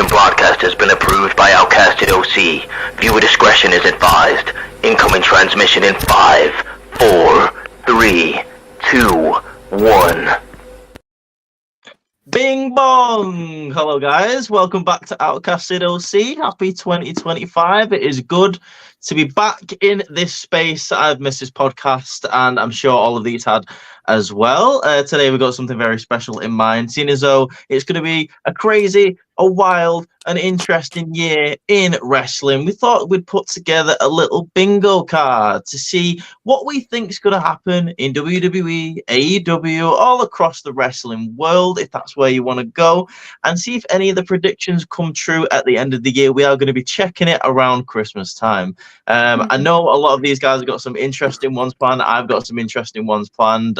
following broadcast has been approved by Outcasted OC. Viewer discretion is advised. Incoming transmission in 5, 4, 3, 2, 1. Bing bong! Hello guys, welcome back to Outcasted OC. Happy 2025. It is good to be back in this space. I've missed this podcast and I'm sure all of these had as well. Today we've got something very special in mind, seeing as though it's going to be a crazy, a wild, an interesting year in wrestling. We thought we'd put together a little bingo card to see what we think is going to happen in WWE, AEW, all across the wrestling world, if that's where you want to go, and see if any of the predictions come true at the end of the year. We are going to be checking it around Christmas time. I know a lot of these guys have got some interesting ones planned. I've got some interesting ones planned.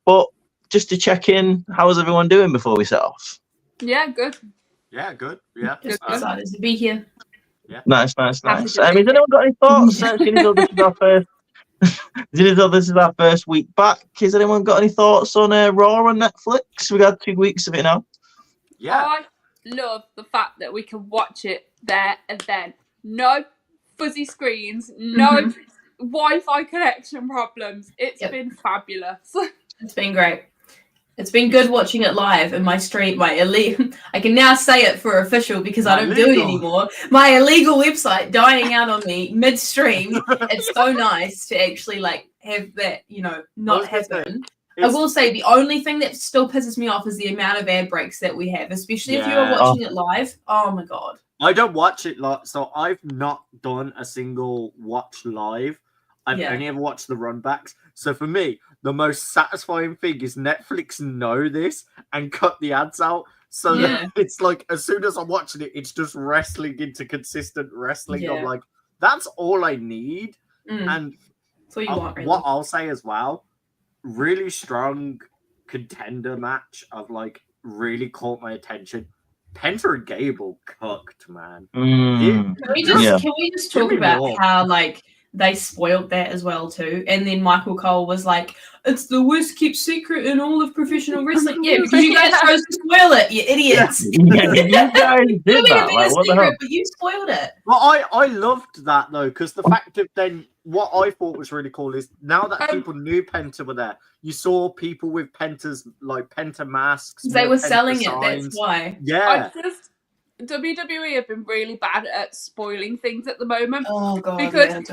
But just to check in, how is everyone doing before we set off? Yeah, good. Yeah, good. Yeah. Just excited to be here. Yeah. Nice. Has anyone got any thoughts? Seeing as though this is our first week back, has anyone got any thoughts on Raw on Netflix? We've had 2 weeks of it now. Yeah. I love the fact that we can watch it there and then. No fuzzy screens, no Wi-Fi connection problems. It's been fabulous. It's been great. It's been good watching it live in my stream. I can now say it for official because I don't do it anymore. My illegal website dying out on me mid-stream. It's so nice to actually have that, not happen. I will say the only thing that still pisses me off is the amount of ad breaks that we have, especially if you are watching it live. Oh my god. I don't watch it live, so I've not done a single watch live. I've only ever watched the runbacks. So for me, the most satisfying thing is Netflix know this and cut the ads out. So that it's like, as soon as I'm watching it, it's just wrestling into consistent wrestling. Yeah. I'm like, that's all I need. And that's what you want, really. What I'll say as well, really strong contender match of really caught my attention. Penta and Gable cooked, man. Can we just talk about how they spoiled that as well too? And then Michael Cole was like, "It's the worst kept secret in all of professional wrestling." Yeah, because you guys chose to spoil it, you idiots. You guys did that. What the hell? But you spoiled it. Well, I loved that though, because the fact of then what I thought was really cool is now that people knew Penta were there, you saw people with Penta's Penta masks. They were selling signs. it. That's why. Yeah. WWE have been really bad at spoiling things at the moment. Oh god. Because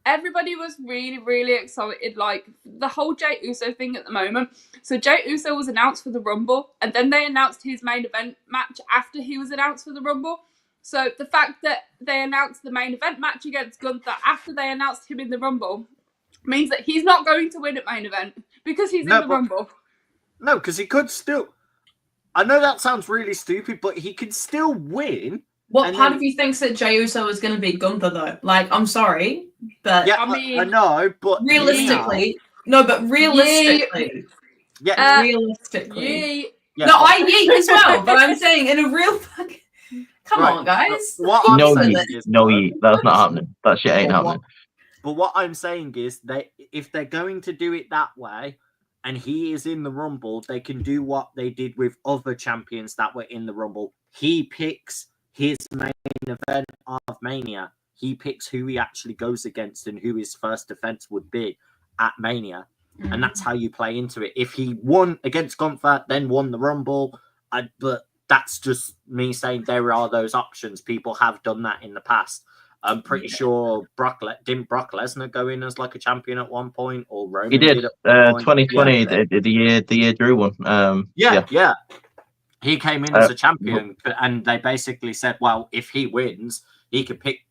everybody was really, really excited, the whole Jey Uso thing at the moment. So Jey Uso was announced for the Rumble, and then they announced his main event match after he was announced for the Rumble. So the fact that they announced the main event match against Gunther after they announced him in the Rumble means that he's not going to win at main event because he's in the Rumble. No, because he could still. I know that sounds really stupid, but he can still win. What part of you thinks that Jey Uso is going to beat Gunther though? I'm sorry, but yeah, I mean, I know, but realistically, realistically. Yeah. No, I yeet as well, but I'm saying in a real fucking. Come on, guys. No, that's not happening. That shit ain't happening. But what I'm saying is if they're going to do it that way, and he is in the Rumble, they can do what they did with other champions that were in the Rumble. He picks his main event of Mania. He picks who he actually goes against and who his first defense would be at Mania. And that's how you play into it. If he won against Gunther, then won the Rumble, but that's just me saying there are those options. People have done that in the past. I'm pretty sure didn't Brock Lesnar go in as a champion at one point, or Roman? He did. 2020, the year Drew won. Yeah. He came in as a champion, and they basically said, well, if he wins, he could pick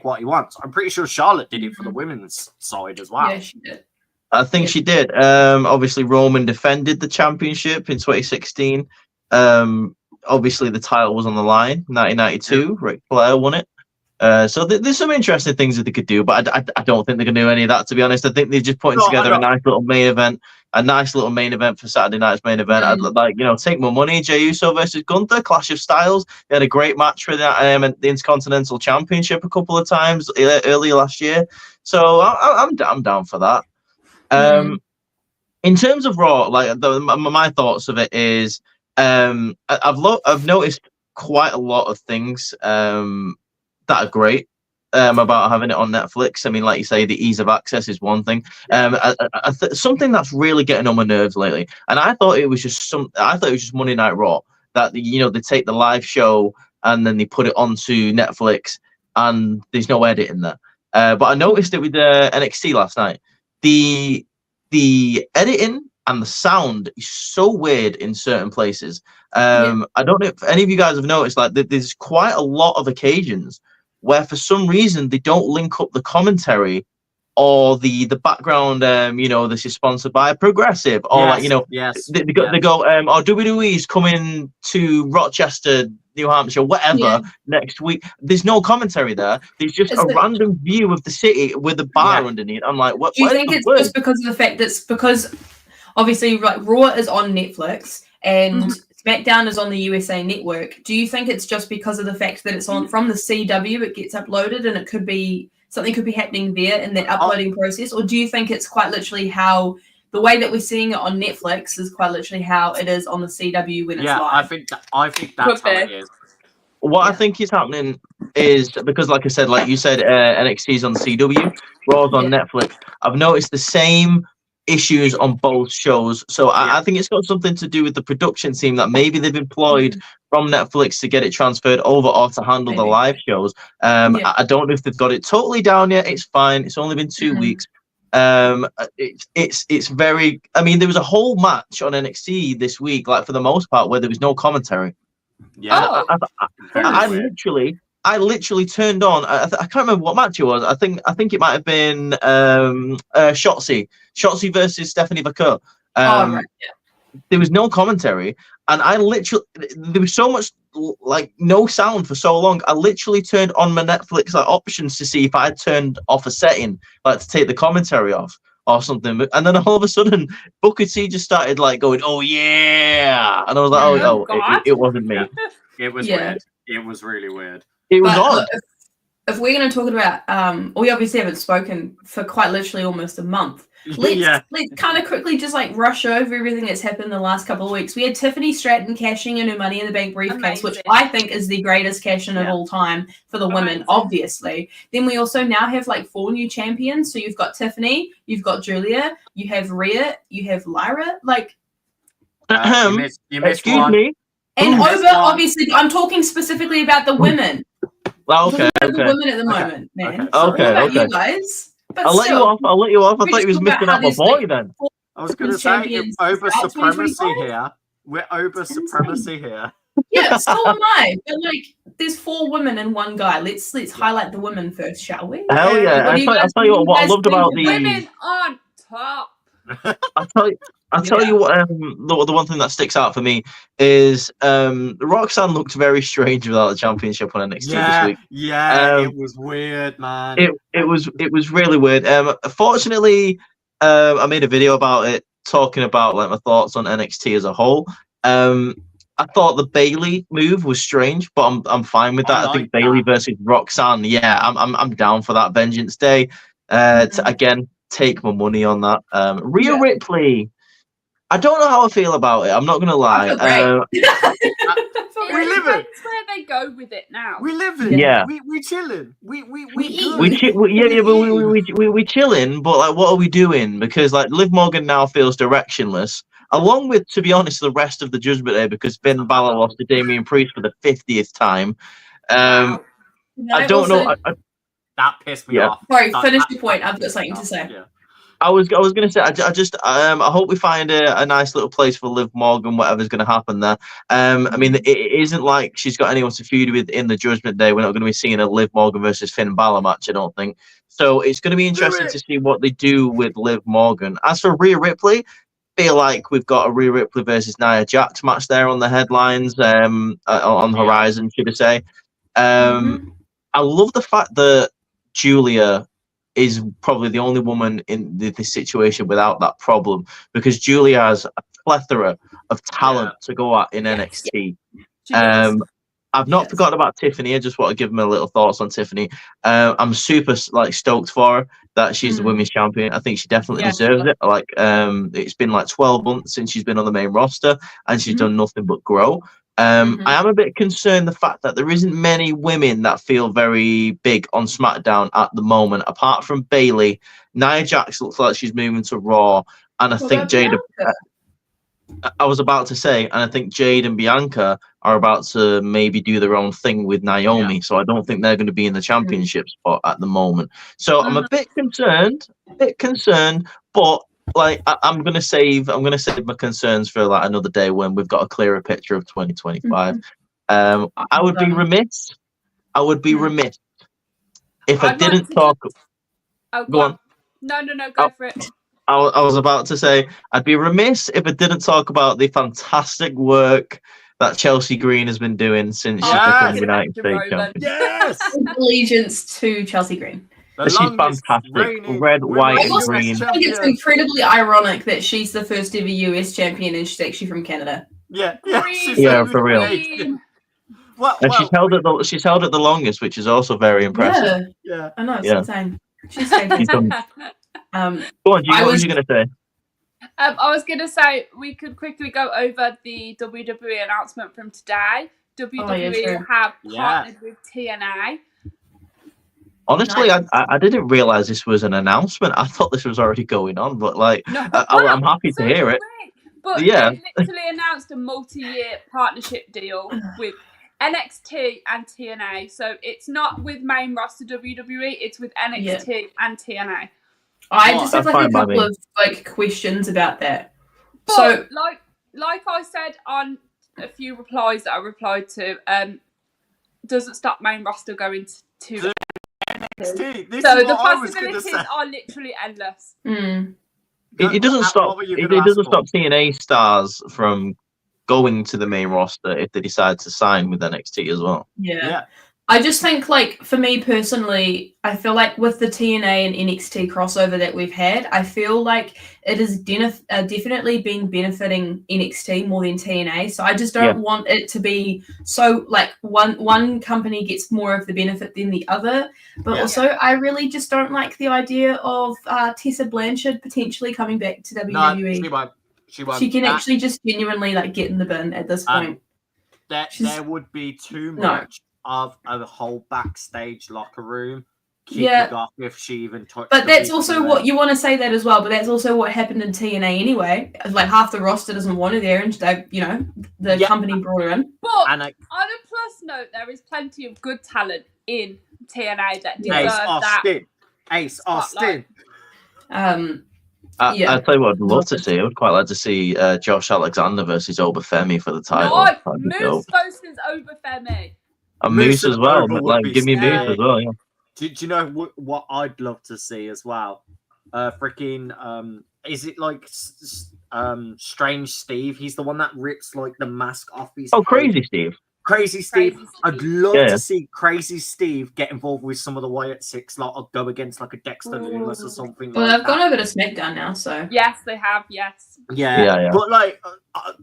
what he wants. I'm pretty sure Charlotte did it for the women's side as well. Yeah, she did. I think she did. Obviously, Roman defended the championship in 2016. Obviously, the title was on the line. 1992, Ric Flair won it. So there's some interesting things that they could do, but I don't think they're going to do any of that, to be honest. I think they're just putting together a nice little main event for Saturday night's main event. I'd take more money. Jey Uso versus Gunther, Clash of Styles. They had a great match for the Intercontinental Championship a couple of times earlier last year. So I'm down for that. In terms of Raw, my thoughts of it is, I've noticed quite a lot of things that are great about having it on Netflix. I mean, like you say, the ease of access is one thing. Something that's really getting on my nerves lately, and I thought it was just Monday Night Raw, that they take the live show and then they put it onto Netflix and there's no edit in there. But I noticed it with NXT last night. The editing and the sound is so weird in certain places. I don't know if any of you guys have noticed, like there's quite a lot of occasions where for some reason they don't link up the commentary or the background. This is sponsored by Progressive, or they go, WWE is coming to Rochester, New Hampshire, whatever, next week. There's no commentary there. There's just a random view of the city with a bar underneath. I'm like, what? Do you think it's just because of the fact that's because obviously like Raw is on Netflix and SmackDown is on the USA Network? Do you think it's just because of the fact that it's on from the CW, it gets uploaded, and it could be something could be happening there in that uploading process? Or do you think it's quite literally how the way that we're seeing it on Netflix is quite literally how it is on the CW when it's live? I think that's how it is. What I think is happening is because, like I said, like you said, NXT's on the CW, Raw's on Netflix. I've noticed the same issues on both shows, so I think it's got something to do with the production team that maybe they've employed from Netflix to get it transferred over or to handle the live shows. I don't know if they've got it totally down yet. It's fine. It's only been 2 weeks. It's very. I mean, there was a whole match on NXT this week, like for the most part, where there was no commentary. Yeah. I literally turned on. I can't remember what match it was. I think it might have been Shotzi versus Stephanie Vaquer. There was no commentary, and there was so much like no sound for so long. I literally turned on my Netflix options to see if I had turned off a setting, like to take the commentary off or something. And then all of a sudden, Booker T just started like going, "Oh yeah," and I was like, it wasn't me. It was weird. It was really weird. It was odd. If we're going to talk about, we obviously haven't spoken for quite literally almost a month. Let's kind of quickly just like rush over everything that's happened the last couple of weeks. We had Tiffany Stratton cashing in her Money in the Bank briefcase, which I think is the greatest cash in of all time for the women, obviously. Then we also now have like 4 new champions. So you've got Tiffany, you've got Julia, you have Rhea, you have Lyra. Like, you missed excuse one. me. And over, obviously, I'm talking specifically about the women. Okay. The women at the moment, man. Okay. You guys. But I'll let you off. I thought you was missing out my boy then. I was going to say, over supremacy here. We're over supremacy here. Yeah, so am I. But like, there's 4 women and 1 guy. Let's highlight the women first, shall we? Hell yeah! I'll tell you what I loved about the women on top. I'll tell you what. The one thing that sticks out for me is Roxanne looked very strange without the championship on NXT this week. Yeah, it was weird, man. It was really weird. Fortunately, I made a video about it, talking about like my thoughts on NXT as a whole. I thought the Bayley move was strange, but I'm fine with that. I think Bayley versus Roxanne. Yeah, I'm down for that. Vengeance Day. To again take my money on that. Rhea Ripley. I don't know how I feel about it. I'm not gonna lie. We live it. That's where they go with it now. We live it. Yeah. We chilling. We chilling. But like, what are we doing? Because like, Liv Morgan now feels directionless. Along with, to be honest, the rest of the Judgment Day, because Finn Balor lost to Damian Priest for the 50th time. I don't know. That pissed me off. Sorry, finish your point. I've got something to say. Yeah. I was going to say, I hope we find a nice little place for Liv Morgan, whatever's going to happen there. I mean, it isn't like she's got anyone to feud with in the Judgment Day. We're not going to be seeing a Liv Morgan versus Finn Balor match, I don't think. So it's going to be interesting to see what they do with Liv Morgan. As for Rhea Ripley, I feel like we've got a Rhea Ripley versus Nia Jax match there on the headlines, on Horizon, should I say. I love the fact that Julia is probably the only woman in this situation without that problem, because Julia has a plethora of talent to go at in NXT. I've not forgotten about Tiffany. I just want to give my little thoughts on Tiffany. I'm super stoked for her that she's the women's champion. I think she definitely deserves it. Like, it's been like 12 months since she's been on the main roster, and she's done nothing but grow. I am a bit concerned the fact that there isn't many women that feel very big on SmackDown at the moment, apart from Bayley. Nia Jax looks like she's moving to Raw, and I think Jade. I was about to say, and I think Jade and Bianca are about to maybe do their own thing with Naomi. So I don't think they're going to be in the championship spot at the moment. So I'm a bit concerned, but like I'm gonna save my concerns for like another day when we've got a clearer picture of 2025. I would be remiss if I didn't talk. Oh, go on. No, go for it. I was about to say I'd be remiss if I didn't talk about the fantastic work that Chelsea Green has been doing since she's become United States champion. Yes, allegiance to Chelsea Green. She's fantastic. Red, white, and green. I think it's incredibly ironic that she's the first ever US champion and she's actually from Canada. Yeah, for real. And she's held it the longest, which is also very impressive. Yeah. I know, it's insane. She's fantastic. Go on, what was you going to say? I was going to say we could quickly go over the WWE announcement from today. WWE have partnered with TNA. Honestly, I didn't realize this was an announcement. I thought this was already going on, but like, I'm happy to hear it. But they literally announced a multi-year partnership deal with NXT and TNA. So it's not with main roster WWE, it's with NXT and TNA. I just have like a couple of like questions about that. But so like I said on a few replies that I replied to, doesn't stop main roster going to NXT. So the possibilities are literally endless. It doesn't stop. It doesn't stop TNA stars from going to the main roster if they decide to sign with NXT as well. Yeah. I just think, like, for me personally, I feel like with the TNA and NXT crossover that we've had, I feel like it has definitely been benefiting NXT more than TNA. So I just don't want it to be so, like, one company gets more of the benefit than the other. But also, I really just don't like the idea of Tessa Blanchard potentially coming back to WWE. No, she won't. She can actually just genuinely, like, get in the bin at this point. There would be too much of a whole backstage locker room kicking off if she even touched. But that's also what you want to say that as well. But that's also what happened in TNA anyway. Like half the roster doesn't want her there, and they, the company brought her in. But on a plus note, there is plenty of good talent in TNA that deserve that. Ace Austin. I'll tell you what I'd love to see. I would quite like to see Josh Alexander versus Obafemi for the title. No, Moose versus Obafemi. And Moose as well, but like, give me Moose as well. Yeah. Do you know what I'd love to see as well? Is it like Strange Steve? He's the one that rips like the mask off his. Oh, Crazy Steve. Crazy Steve. I'd love to see Crazy Steve get involved with some of the Wyatt Six, like or go against like a Dexter Lumis or something. Well, they've gone over to SmackDown now, so yes, they have. Yes. Yeah. But like,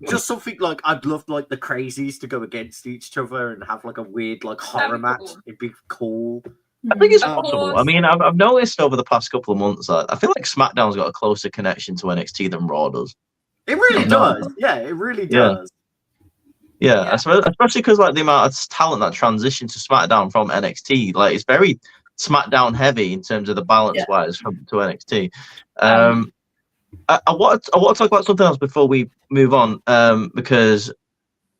just something like I'd love like the Crazies to go against each other and have like a weird like horror match. Cool. It'd be cool. I think it's possible. I mean, I've noticed over the past couple of months that I feel like SmackDown's got a closer connection to NXT than Raw does. It really does. Yeah, it really does. Yeah, especially because like the amount of talent that transitioned to SmackDown from NXT, like it's very SmackDown heavy in terms of the balance wise to NXT. I want to talk about something else before we move on, because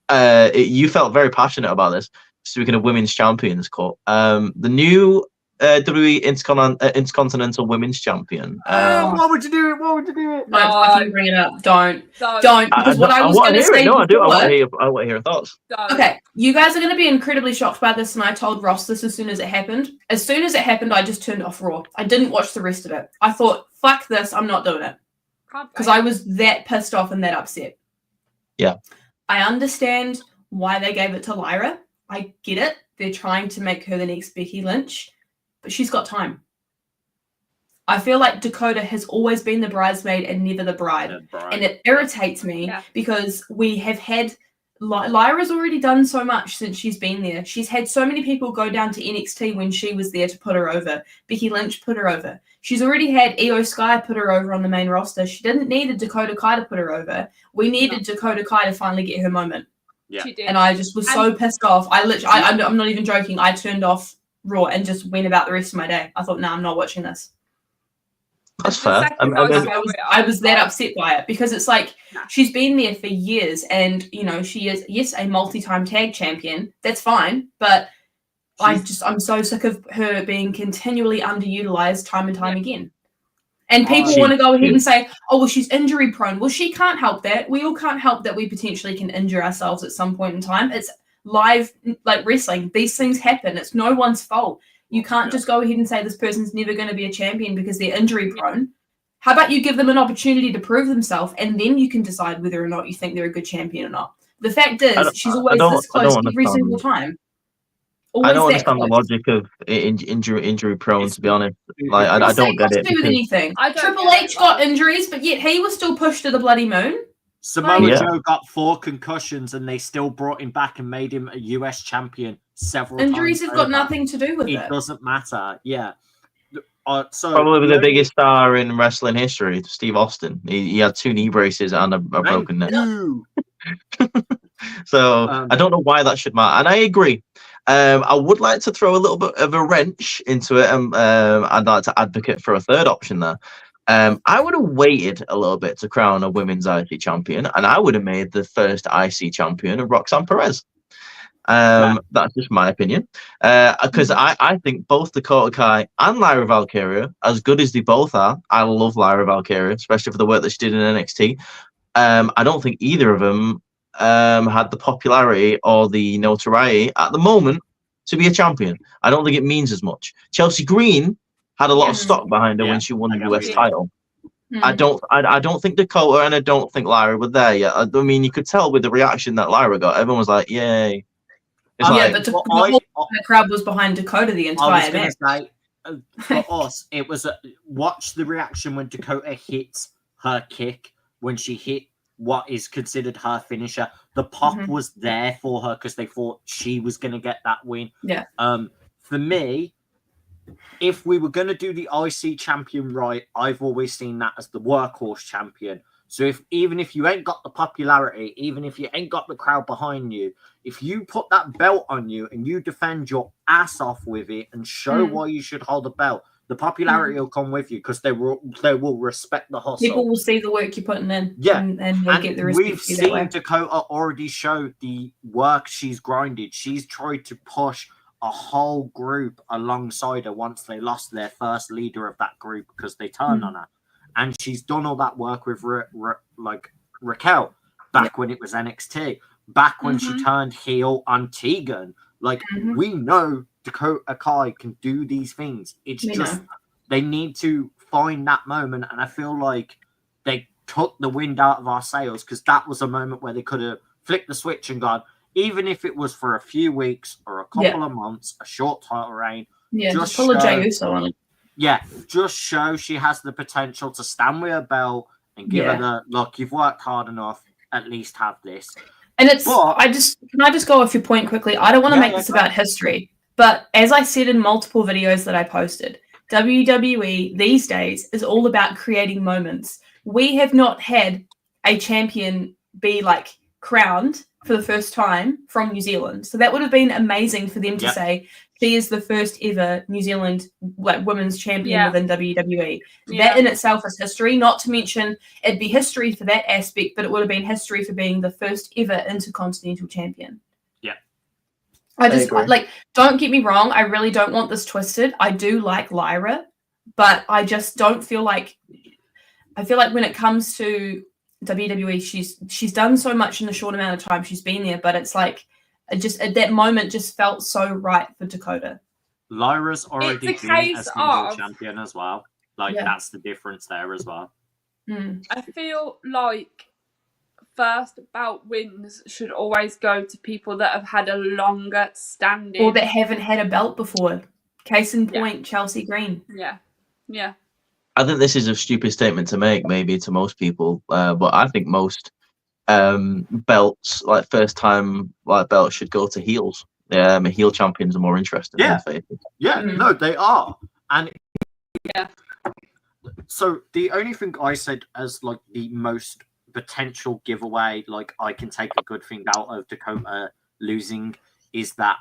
you felt very passionate about this. Speaking of Women's Champions Cup, the new WWE Intercontinental Women's Champion. Why would you do it? Why would you do it? No, fucking bring it up. Don't. Because what I was going to say. No, I do. I want to hear your thoughts. Okay, you guys are going to be incredibly shocked by this, and I told Ross this as soon as it happened. As soon as it happened, I just turned off Raw. I didn't watch the rest of it. I thought, fuck this, I'm not doing it. Because I was that pissed off and that upset. Yeah. I understand why they gave it to Lyra. I get it. They're trying to make her the next Becky Lynch. But she's got time. I feel like Dakota has always been the bridesmaid and never the bride. And it irritates me because we have had... Lyra's already done so much since she's been there. She's had so many people go down to NXT when she was there to put her over. Becky Lynch put her over. She's already had Io Sky put her over on the main roster. She didn't need a Dakota Kai to put her over. We needed Dakota Kai to finally get her moment. Yeah. She did. And I just was so pissed off. I'm not even joking. I turned off Raw and just went about the rest of my day. I thought, no, I'm not watching this. That's The fair. second I was that upset by it because it's like Nah. she's been there for years, and she is a multi-time tag champion. That's fine, but I'm so sick of her being continually underutilized time and time again. And people want to go ahead and say, oh, well, she's injury prone. Well, she can't help that. We all can't help that we potentially can injure ourselves at some point in time. It's live, like wrestling. These things happen. It's no one's fault. You can't just go ahead and say this person's never going to be a champion because they're injury prone. How about you give them an opportunity to prove themselves, and then you can decide whether or not you think they're a good champion or not. The fact is, she's always this close every single time. I don't understand the logic of injury prone, to be honest. Like, I don't get it. Do with anything. Triple H got injuries, but yet he was still pushed to the bloody moon. Samoa Joe got 4 concussions, and they still brought him back and made him a US champion several times. Injuries have got nothing to do with it. It doesn't matter. Yeah. So probably the biggest star in wrestling history, Steve Austin. He had 2 knee braces and a broken neck. So I don't know why that should matter. And I agree. I would like to throw a little bit of a wrench into it. I'd like to advocate for a third option there. I would have waited a little bit to crown a women's IC champion, and I would have made the first IC champion of Roxanne Perez. That's just my opinion. Because I think both Dakota Kai and Lyra Valkyria, as good as they both are, I love Lyra Valkyria, especially for the work that she did in NXT. I don't think either of them had the popularity or the notoriety at the moment to be a champion. I don't think it means as much. Chelsea Green had a lot of stock behind her when she won the US title. I don't think Dakota and I don't think Lyra were there yet. I mean, you could tell with the reaction that Lyra got. Everyone was like, "Yay!" But the crowd was behind Dakota the entire match. For us, it was watch the reaction when Dakota hits her kick, when she hit what is considered her finisher. The pop was there for her because they thought she was going to get that win. Yeah. For me, if we were going to do the IC champion right, I've always seen that as the workhorse champion. So even if you ain't got the popularity, even if you ain't got the crowd behind you, if you put that belt on you and you defend your ass off with it and show why you should hold the belt, the popularity will come with you because they will respect the hustle. People will see the work you're putting in. Yeah. And they'll get the respect. We've seen Dakota already show the work she's grinded. She's tried to push a whole group alongside her once they lost their first leader of that group because they turned on her. And she's done all that work with Raquel back when it was NXT, back when she turned heel on Tegan. Like, we know Dakota Kai can do these things. It's they need to find that moment. And I feel like they took the wind out of our sails because that was a moment where they could have flicked the switch and gone, even if it was for a few weeks or a couple of months, a short title reign. Yeah, just pull a Jey Uso on it. Yeah, just show she has the potential to stand with her belt and give her the look. You've worked hard enough. At least have this. And it's. Can I just go off your point quickly? I don't want to make this about history, but as I said in multiple videos that I posted, WWE these days is all about creating moments. We have not had a champion be like crowned for the first time from New Zealand, so that would have been amazing for them to say. She is the first ever New Zealand women's champion within WWE. That in itself is history, not to mention it'd be history for that aspect, but it would have been history for being the first ever intercontinental champion. Yeah. I just don't get me wrong, I really don't want this twisted. I do like Lyra, but I just don't feel like when it comes to WWE, she's done so much in the short amount of time she's been there, but it's like just at that moment just felt so right for Dakota. Lyra's already been a single champion as well. That's the difference there as well. I feel like first bout wins should always go to people that have had a longer standing. Or that haven't had a belt before. Case in point, Chelsea Green. Yeah. I think this is a stupid statement to make, maybe to most people, but I think most belts, like first time belts, should go to heels. Heel champions are more interesting than faces. No, they are. And so the only thing I said as like the most potential giveaway, like I can take a good thing out of Dakota losing, is that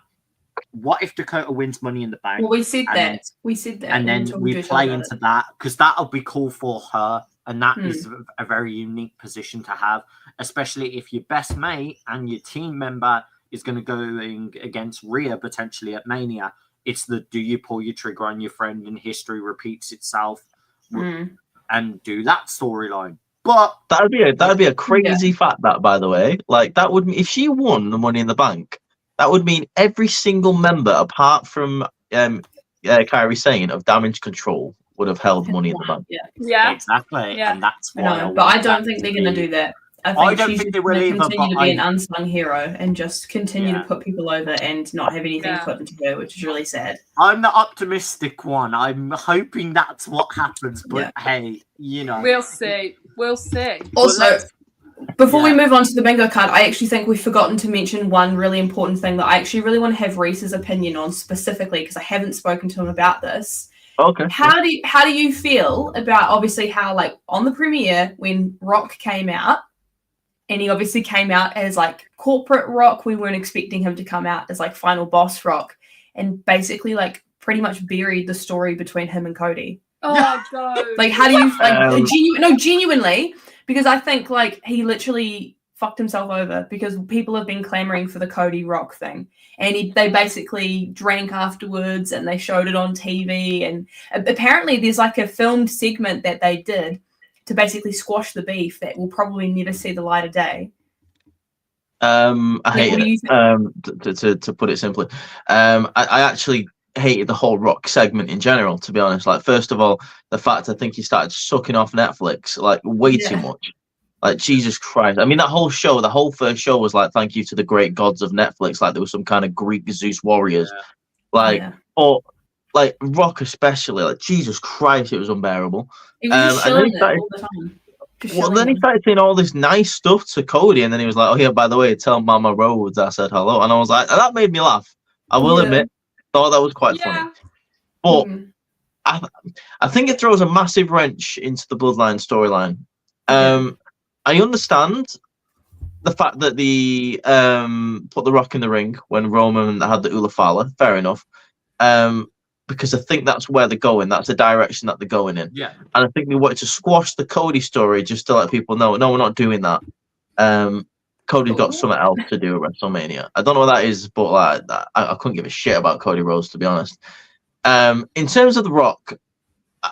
what if Dakota wins Money in the Bank? Well, we said that. We said that. And then we play into that, because that'll be cool for her. And that is a very unique position to have, especially if your best mate and your team member is going to go against Rhea potentially at Mania. It's the do you pull your trigger on your friend and history repeats itself and do that storyline. But that'd be a crazy fact, that, by the way. Like, that would mean if she won the Money in the Bank, that would mean every single member apart from Kairi Sane of Damage Control would have held Money in the Bank. Yeah. Exactly. Yeah. And that's why but I don't think they're going to do that. I think she's they will either, continue to be an unsung hero and just continue to put people over and not have anything put into her, which is really sad. I'm the optimistic one. I'm hoping that's what happens, but hey, you know. We'll see. Also, before we move on to the bingo card, I actually think we've forgotten to mention one really important thing that I actually really want to have Reese's opinion on specifically, because I haven't spoken to him about this. Okay. How do you feel about, obviously, how, like, on the premiere when Rock came out, and he obviously came out as, like, corporate Rock. We weren't expecting him to come out as, like, final boss Rock, and basically, like, pretty much buried the story between him and Cody. Oh, God. Like, how do you, like, genuinely, because I think, like, he literally fucked himself over, because people have been clamoring for the Cody Rock thing. And they basically drank afterwards, and they showed it on TV. And apparently there's, like, a filmed segment that they did to basically squash the beef that will probably never see the light of day. I hate it. To put it simply, I actually hated the whole Rock segment in general, to be honest. Like, first of all, the fact I think he started sucking off Netflix like way too much. Like, Jesus Christ. I mean, that whole show, the whole first show was like, thank you to the great gods of Netflix. Like, there was some kind of Greek Zeus warriors. Or like Rock especially, like, Jesus Christ, it was unbearable. He was and then he started, all the time. he started saying all this nice stuff to Cody, and then he was like, oh yeah, by the way, tell Mama Rhodes I said hello. And I was like, that made me laugh. I will admit, thought that was quite funny. But I think it throws a massive wrench into the Bloodline storyline. I understand the fact that the put the Rock in the ring when Roman had the Ula Fala, fair enough. Because I think that's where they're going. That's the direction that they're going in. Yeah. And I think they wanted to squash the Cody story just to let people know, no, we're not doing that. Cody's got something else to do at WrestleMania. I don't know what that is, but like, I couldn't give a shit about Cody Rhodes, to be honest. In terms of The Rock,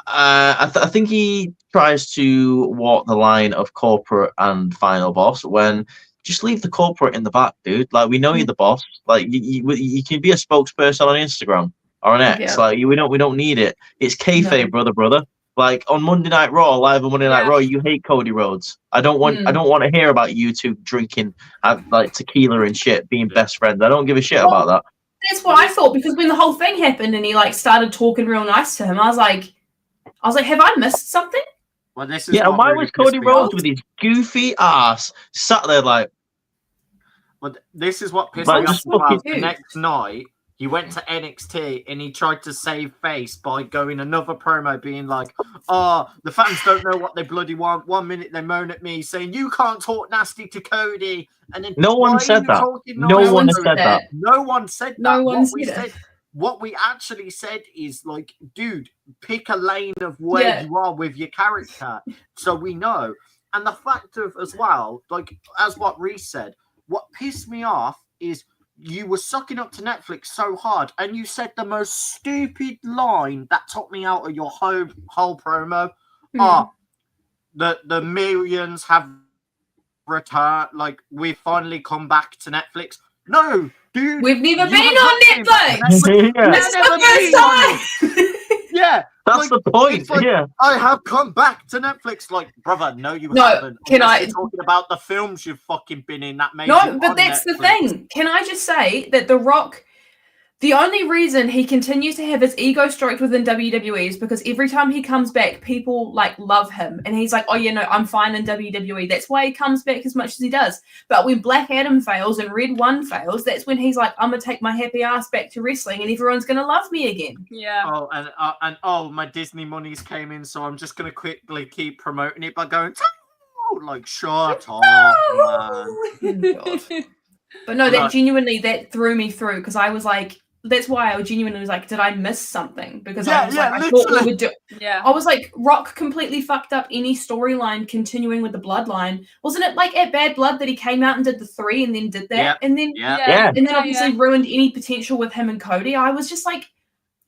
I think he tries to walk the line of corporate and final boss when just leave the corporate in the back, dude. Like, we know you're the boss. Like, you can be a spokesperson on Instagram or an X. Like, we don't need it. It's kayfabe, brother. Like, on Monday Night Raw, live on Monday Night Raw, you hate Cody Rhodes. I don't want to hear about you two drinking like tequila and shit, being best friends. I don't give a shit about that. That's what I thought, because when the whole thing happened and he like started talking real nice to him, I was like, have I missed something? Well, this is why was Cody Rhodes with his goofy ass sat there like? Well, this is what pissed me off. The next night, he went to NXT and he tried to save face by going another promo being like, oh, the fans don't know what they bloody want. 1 minute they moan at me saying, you can't talk nasty to Cody. And then no one said that. No one said that. No one said that. No one said it. What we actually said is like, dude, pick a lane of where you are with your character so we know. And the fact of, as well, like, as what Reese said, what pissed me off is you were sucking up to Netflix so hard, and you said the most stupid line that took me out of your whole promo. The millions have returned. Like, we've finally come back to Netflix. No, dude, we've never been on Netflix. That's the first time. Yeah, that's the point. Like, I have come back to Netflix. Like, brother, no, you haven't. You're talking about the films you've fucking been in that made No, but that's Netflix. The thing. Can I just say that The Rock, the only reason he continues to have his ego stroked within WWE is because every time he comes back, people like love him, and he's like, "Oh, yeah, no, I'm fine in WWE." That's why he comes back as much as he does. But when Black Adam fails and Red One fails, that's when he's like, "I'm gonna take my happy ass back to wrestling, and everyone's gonna love me again." Yeah. Oh, and my Disney monies came in, so I'm just gonna quickly keep promoting it by going. Like, shut up, man. Oh, God. But no, that Right. genuinely that threw me through because I was like, that's why I genuinely was like, did I miss something? Because I was like, I thought we would do. Yeah. I was like, Rock completely fucked up any storyline continuing with the bloodline. Wasn't it like at Bad Blood that he came out and did the 3 and then did that? Yep. And then Yeah. and then obviously ruined any potential with him and Cody. I was just like,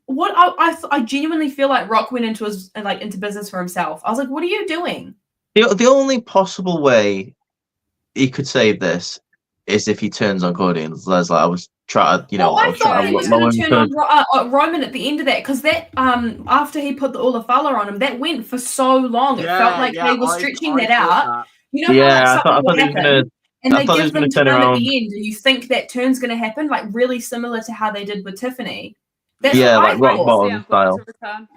what? I genuinely feel like Rock went into into business for himself. I was like, what are you doing? The only possible way he could save this is if he turns on Cody and says, like, I was trying to, I thought he was going to turn on Roman at the end of that because that after he put the Olafala on him, that went for so long. It felt like they were stretching that out. You know, I thought he was gonna. And I they thought he give was them gonna turn time around. at the end, and you think that turn's going to happen, like really similar to how they did with Tiffany. That's Yeah, what like I rock thought. bottom style.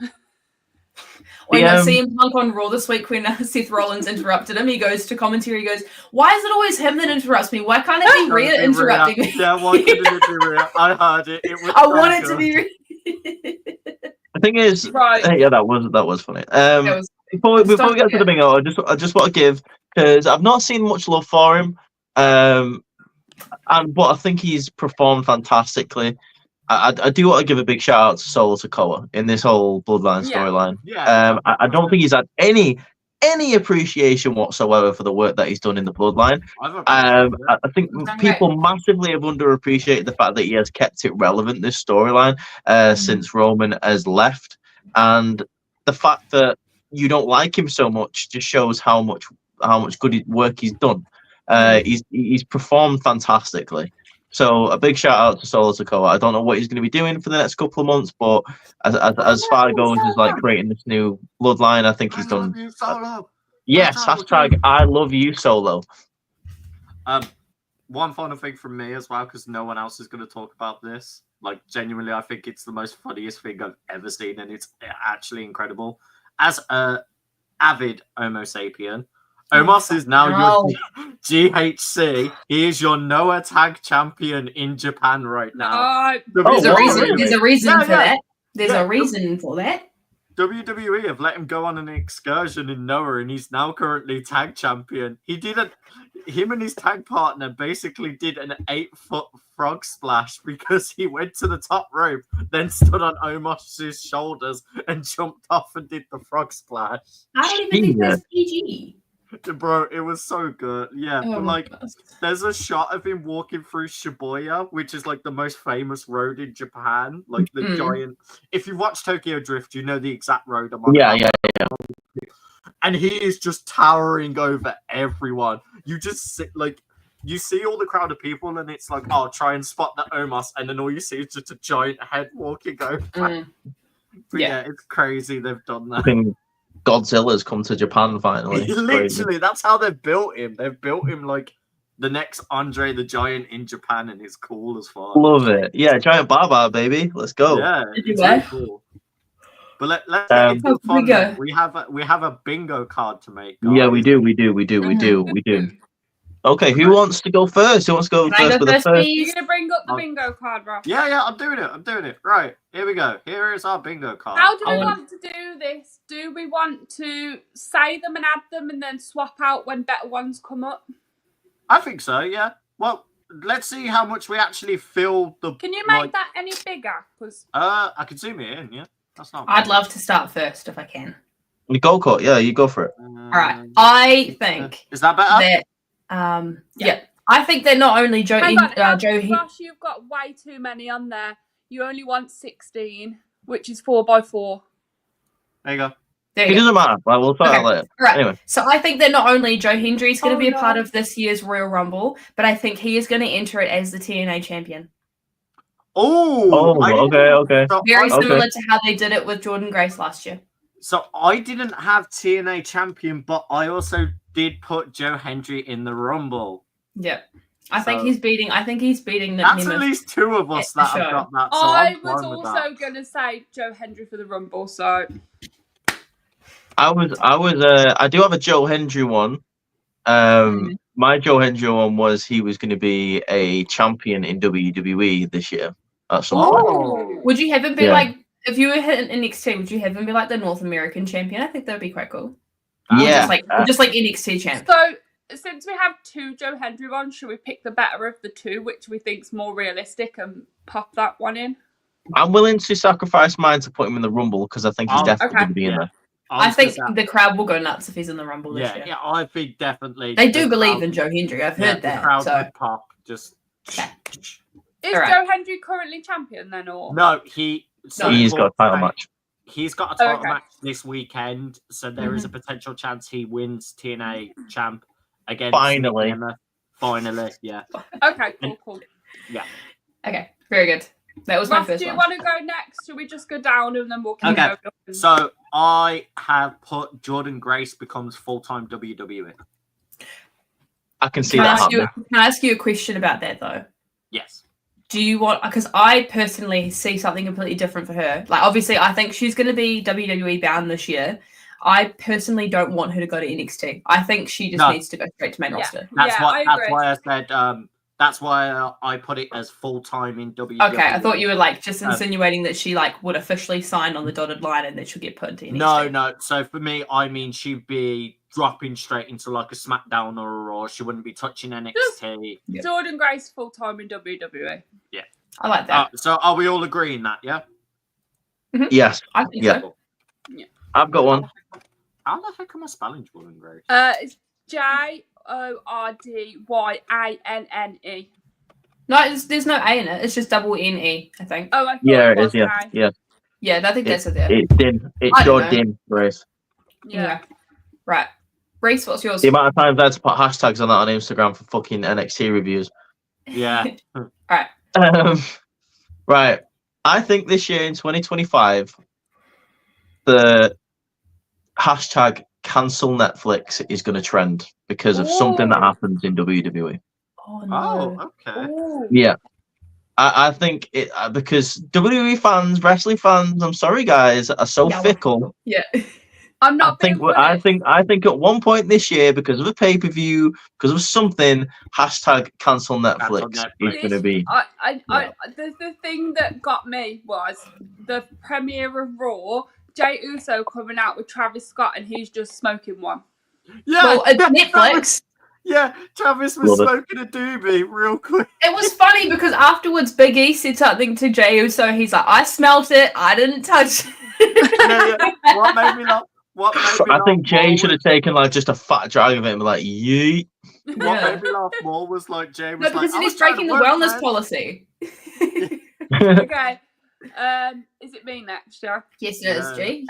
When I see him Punk on Raw this week when Seth Rollins interrupted him, he goes to commentary, he goes, why is it always him that interrupts me? Why can't it be Rhea interrupting me? Yeah, why couldn't it be Rhea? I heard it. It was I want it to be Rhea. The thing is, Right. yeah, that was funny. was- Before we get to the bingo, I just want to give, because I've not seen much love for him, but I think he's performed fantastically. I do want to give a big shout out to Solo Sikoa in this whole Bloodline storyline. Yeah. I don't think he's had any appreciation whatsoever for the work that he's done in the Bloodline. I think people massively have underappreciated the fact that he has kept it relevant, this storyline, since Roman has left, and the fact that you don't like him so much just shows how much good work he's done. He's performed fantastically. So a big shout out to Solo Sikoa. I don't know what he's going to be doing for the next couple of months, but as far as goes as like creating this new bloodline, I think he's done. You, Solo. Yes, hashtag I love you, Solo. One final thing from me as well, because no one else is going to talk about this. Like, genuinely, I think it's the most funniest thing I've ever seen, and it's actually incredible. As a avid Homo sapien, Omos is now your GHC. He is your Noah Tag Champion in Japan right now. There's a reason for that. There's a reason for that. WWE have let him go on an excursion in Noah, and he's now currently tag champion. Him and his tag partner basically did an 8-foot frog splash because he went to the top rope, then stood on Omos's shoulders and jumped off and did the frog splash. I don't even think that's PG. Bro, it was so good. Yeah, there's a shot of him walking through Shibuya, which is like the most famous road in Japan. Like the giant. If you watch Tokyo Drift, you know the exact road I'm on. Yeah. And he is just towering over everyone. You just you see all the crowd of people, and it's like, oh, try and spot the Omos, and then all you see is just a giant head walking over. But yeah, it's crazy they've done that. Godzilla's come to Japan finally. Literally, that's how they've built him. They've built him like the next Andre the Giant in Japan, and it's cool as fuck. Love it. Yeah, Giant Baba, baby. Let's go. Yeah, it's really cool. But let's get into fun. We have a bingo card to make. Guys. Yeah, we do. Okay, who wants to go first? Who wants to go first with the first? You're gonna bring up the bingo card, bro. Yeah, I'm doing it. Right, here we go. Here is our bingo card. How do we want to do this? Do we want to say them and add them and then swap out when better ones come up? I think so, yeah. Well, let's see how much we actually fill the... Can you make that any bigger? I can zoom it in, yeah. That's not I'd love to start first if I can. You go, Court. Yeah, you go for it. All right. I think... Is that better? Yeah. I think that not only Joe... Josh, you've got way too many on there. You only want 16, which is 4x4. There you go. It doesn't matter. We'll talk about later. Right. Anyway. So I think that not only Joe Hendry is going to be a part of this year's Royal Rumble, but I think he is going to enter it as the TNA champion. Okay. So very similar to how they did it with Jordan Grace last year. So I didn't have TNA champion, but I also did put Joe Hendry in the Rumble. Yeah. I think he's beating Nick That's Nemeth at least two of us that have got that. So I was also going to say Joe Hendry for the Rumble, so... I do have a Joe Hendry one. My Joe Hendry one was he was going to be a champion in WWE this year at some point. Would you have him be like, if you were hitting NXT, would you have him be like the North American champion? I think that would be quite cool. Yeah. Just like NXT champ. So, since we have 2 Joe Hendry ones, should we pick the better of the 2, which we think's more realistic, and pop that one in? I'm willing to sacrifice mine to put him in the Rumble because I think he's definitely going to be in there. I think the crowd will go nuts if he's in the Rumble this year. Yeah, I think definitely. They do believe in Joe Hendry. I've heard that. The crowd so. would pop. Just. Is Joe Hendry currently champion then, or no? He's got a title match. He's got a title match this weekend, so there is a potential chance he wins TNA champ against Finally, yeah. Okay, cool. Yeah. Okay, very good. That was my first one. Do you one. want to go next? Should we just go down and then we'll keep going? And... So I have put Jordan Grace becomes full-time WWE. I can see that happening. Can I ask you a question about that though? Yes. Do you want? Because I personally see something completely different for her. Like, obviously, I think she's going to be WWE bound this year. I personally don't want her to go to NXT. I think she just needs to go straight to main roster. That's why I said. That's why I put it as full-time in WWE. Okay, I thought you were like just insinuating that she like would officially sign on the dotted line and that she'll get put into NXT. No. So for me, I mean, she'd be dropping straight into like a SmackDown or a Raw. She wouldn't be touching NXT. Jordan Grace full-time in WWE. Yeah. I like that. So are we all agreeing that, yeah? Mm-hmm. Yes. I think so. Yeah. I've got one. How the heck am I spelling Jordan Grace? It's JORDYANNE. No, there's no A in it. It's just double NE, I think. Oh, I thought it is. Yeah. Yeah, I think that's it there. It's Din. It's Jordan Grace. Yeah. Right. Reese, what's yours? The amount of times I had to put hashtags on that on Instagram for fucking NXT reviews. Yeah. All right. Right. I think this year in 2025, the hashtag cancel Netflix is going to trend because of something that happens in WWE. Oh, no. Oh, okay. Ooh. Yeah. I think it because WWE fans, wrestling fans, I'm sorry guys, are so fickle. Yeah. I'm not. I think at one point this year, because of a pay-per-view, because of something, hashtag cancel Netflix is going to be. The thing that got me was the premiere of Raw. Jey Uso coming out with Travis Scott, and he's just smoking one. Yeah, well, Netflix. Yeah, Travis was smoking a doobie real quick. It was funny because afterwards Big E said something to Jey Uso. He's like, I smelt it. I didn't touch it. Yeah. What made me laugh? I think Jay should have taken like just a fat drag of it and be like, yeet. What made me laugh more was like Jay was because he's breaking the wellness policy. Okay. Is it me next, yeah? Yes, it is, G.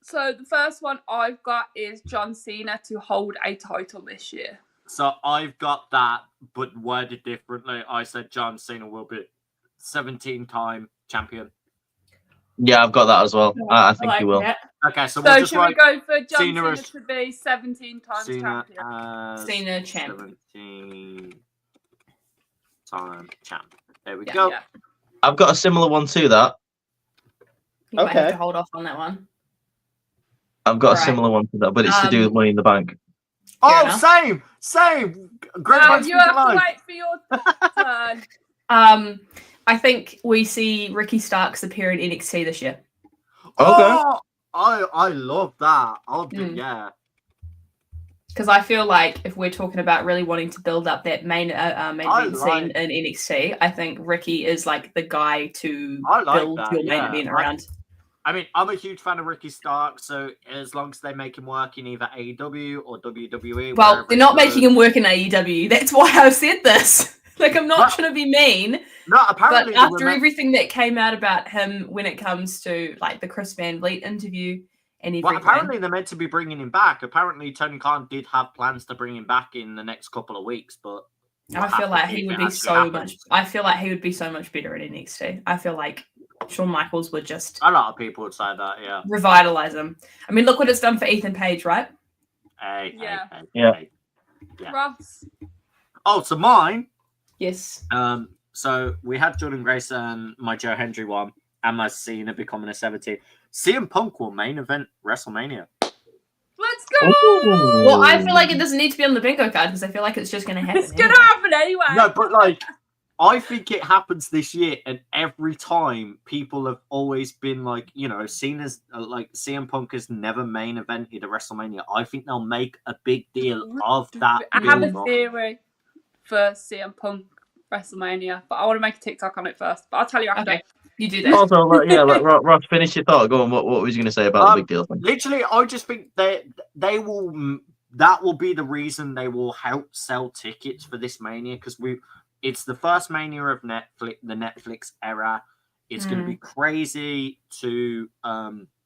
So the first one I've got is John Cena to hold a title this year. So I've got that, but worded differently. I said John Cena will be 17-time champion. Yeah, I've got that as well. I think he will. That. Okay, so we'll just should we go for John Cena to be 17 times Cena champion? Cena champ. 17-time champ. There we go. Yeah. I've got a similar one to that. You might have to hold off on that one. I've got a similar one to that, but it's to do with Money in the Bank. Oh, same. Great. No, you have to wait for your turn. I think we see Ricky Starks appear in NXT this year. Okay. Oh, I love that. Yeah. Because I feel like if we're talking about really wanting to build up that main event scene in NXT, I think Ricky is like the guy to build your main event around. I mean, I'm a huge fan of Ricky Stark, so as long as they make him work in either AEW or WWE. Well, they're not making him work in AEW. That's why I've said this. Like, I'm not trying to be mean. No, apparently. But after everything that came out about him when it comes to, like, the Chris Van Vliet interview and everything. Well, apparently they're meant to be bringing him back. Apparently Tony Khan did have plans to bring him back in the next couple of weeks, but I feel like he would be so much. I feel like he would be so much better at NXT. I feel like Shawn Michaels would just. A lot of people would say that, yeah. Revitalize him. I mean, look what it's done for Ethan Page, right? Hey. Ross. Oh, so mine. Yes. So we had Jordan Grace and my Joe Hendry one, and my Cena becoming a 70. CM Punk will main event WrestleMania. Let's go! Ooh. Well, I feel like it doesn't need to be on the bingo card because I feel like it's just going to happen. It's going to happen anyway. No, but like, I think it happens this year, and every time people have always been like, seen as like CM Punk has never main evented a WrestleMania. I think they'll make a big deal of that. I have a build-up. theory for CM Punk WrestleMania, but I want to make a TikTok on it first. But I'll tell you after. Okay, you do that. Also, let Ross finish your thought. Go on. What was you going to say about the big deal thing? Literally, I just think they will. That will be the reason they will help sell tickets for this Mania, because it's the first Mania of Netflix, the Netflix era. It's going to be crazy to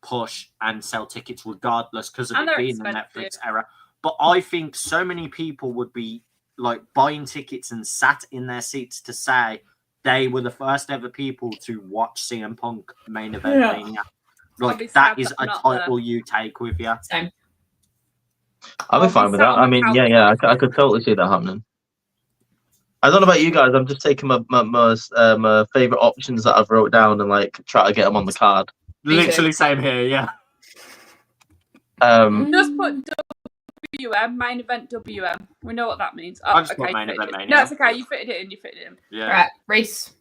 push and sell tickets regardless because of it being the Netflix era. But I think so many people would be like buying tickets and sat in their seats to say they were the first ever people to watch CM Punk main event Mania. Like, that is a title you take with you. Same. I'll be fine with that. I mean, I could totally see that happening. I don't know about you guys. I'm just taking my favorite options that I've wrote down and like try to get them on the card. Literally same here, yeah. Just put WM, main event WM. We know what that means. I just put main event Mania. No, it's okay. You fitted it in. Yeah. Right, Reese.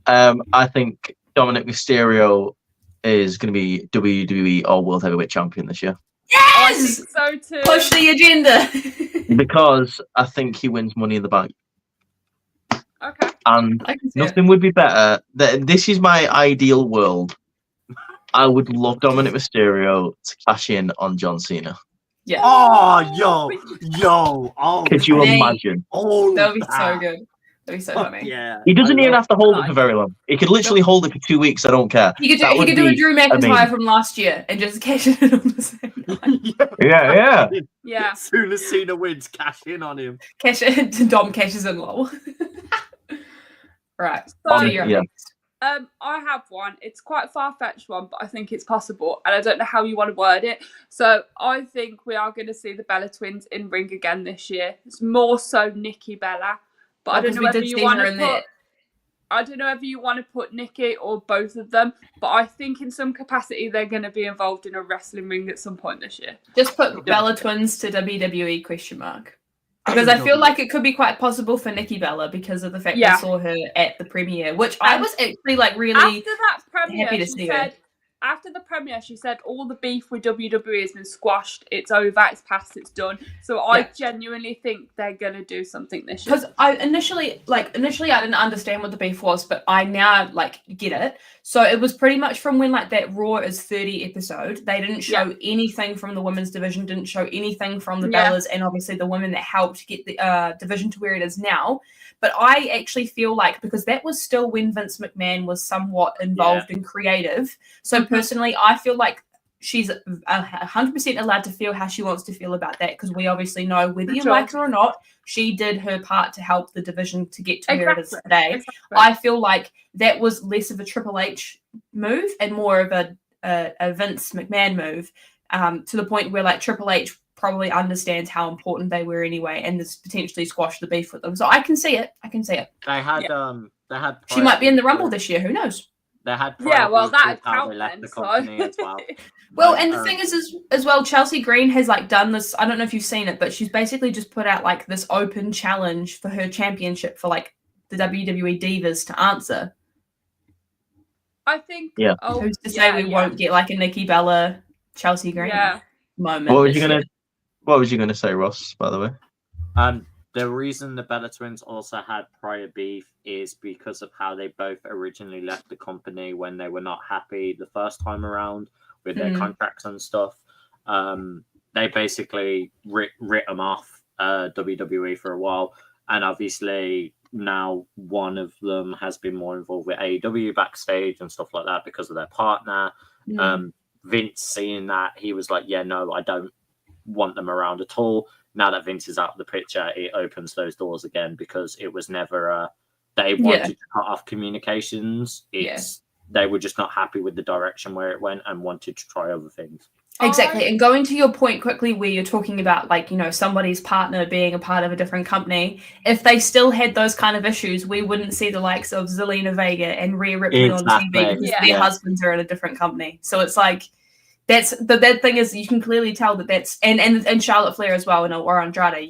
I think Dominic Mysterio is going to be WWE or World Heavyweight Champion this year. I Yes! think so too. Push the agenda. Because I think he wins Money in the Bank. Okay. And I can see nothing would be better. This is my ideal world. I would love Dominic Mysterio to cash in on John Cena. Yeah. Oh, yo. Oh, Could you imagine? Oh, That would be so good. That'd be so funny. Yeah. He doesn't even have to hold it for very long. He could literally hold it for 2 weeks. I don't care. He could do a Drew McIntyre from last year and just cash it on the same night. Yeah. Yeah. As soon as Cena wins, cash in on him. Cash it. Dom cashes in lol. Right. So, you're yeah. next. I have one. It's quite a far-fetched one, but I think it's possible, and I don't know how you want to word it. So I think we are going to see the Bella Twins in ring again this year. It's more so Nikki Bella, but I don't know whether you want to put. I don't know whether you want to put Nikki or both of them, but I think in some capacity they're going to be involved in a wrestling ring at some point this year. Just put Bella Twins to WWE ? Because I feel like it could be quite possible for Nikki Bella because of the fact we saw her at the premiere, which I was actually like really after that premiere, happy to see her. After the premiere, she said all the beef with WWE has been squashed. It's over. It's past. It's done. So I genuinely think they're gonna do something this year. Because I initially I didn't understand what the beef was, but I now get it. So it was pretty much from when that Raw is 30 episode. They didn't show anything from the women's division. Didn't show anything from the Bellas, and obviously the women that helped get the division to where it is now. But I actually feel like, because that was still when Vince McMahon was somewhat involved in creative. So personally, I feel like she's 100% allowed to feel how she wants to feel about that, because we obviously know whether you like her or not, she did her part to help the division to get to where it is today. Exactly. I feel like that was less of a Triple H move and more of a Vince McMahon move, to the point where Triple H probably understands how important they were anyway, and this potentially squashed the beef with them. So I can see it. They had. She might be in the Rumble this year. Who knows? They had. Well, that'd how count they left then. the company as well. Well, and the thing is as well, Chelsea Green has done this. I don't know if you've seen it, but she's basically just put out this open challenge for her championship for the WWE Divas to answer. I think. Yeah. Who's to say we won't get a Nikki Bella, Chelsea Green moment? What was you gonna say, Ross? By the way. The reason the Bella Twins also had prior beef is because of how they both originally left the company when they were not happy the first time around with their contracts and stuff. They basically writ them off WWE for a while. And obviously now one of them has been more involved with AEW backstage and stuff like that because of their partner. Vince, seeing that, he was like, yeah, no, I don't want them around at all. Now that Vince is out of the picture, it opens those doors again, because it was never they wanted to cut off communications. They were just not happy with the direction where it went and wanted to try other things. Exactly. And going to your point quickly, where you're talking about somebody's partner being a part of a different company, if they still had those kind of issues, we wouldn't see the likes of Zelina Vega and Rhea Ripley on TV because their husbands are in a different company. So it's That's the thing is you can clearly tell that's and Charlotte Flair as well, or Andrade,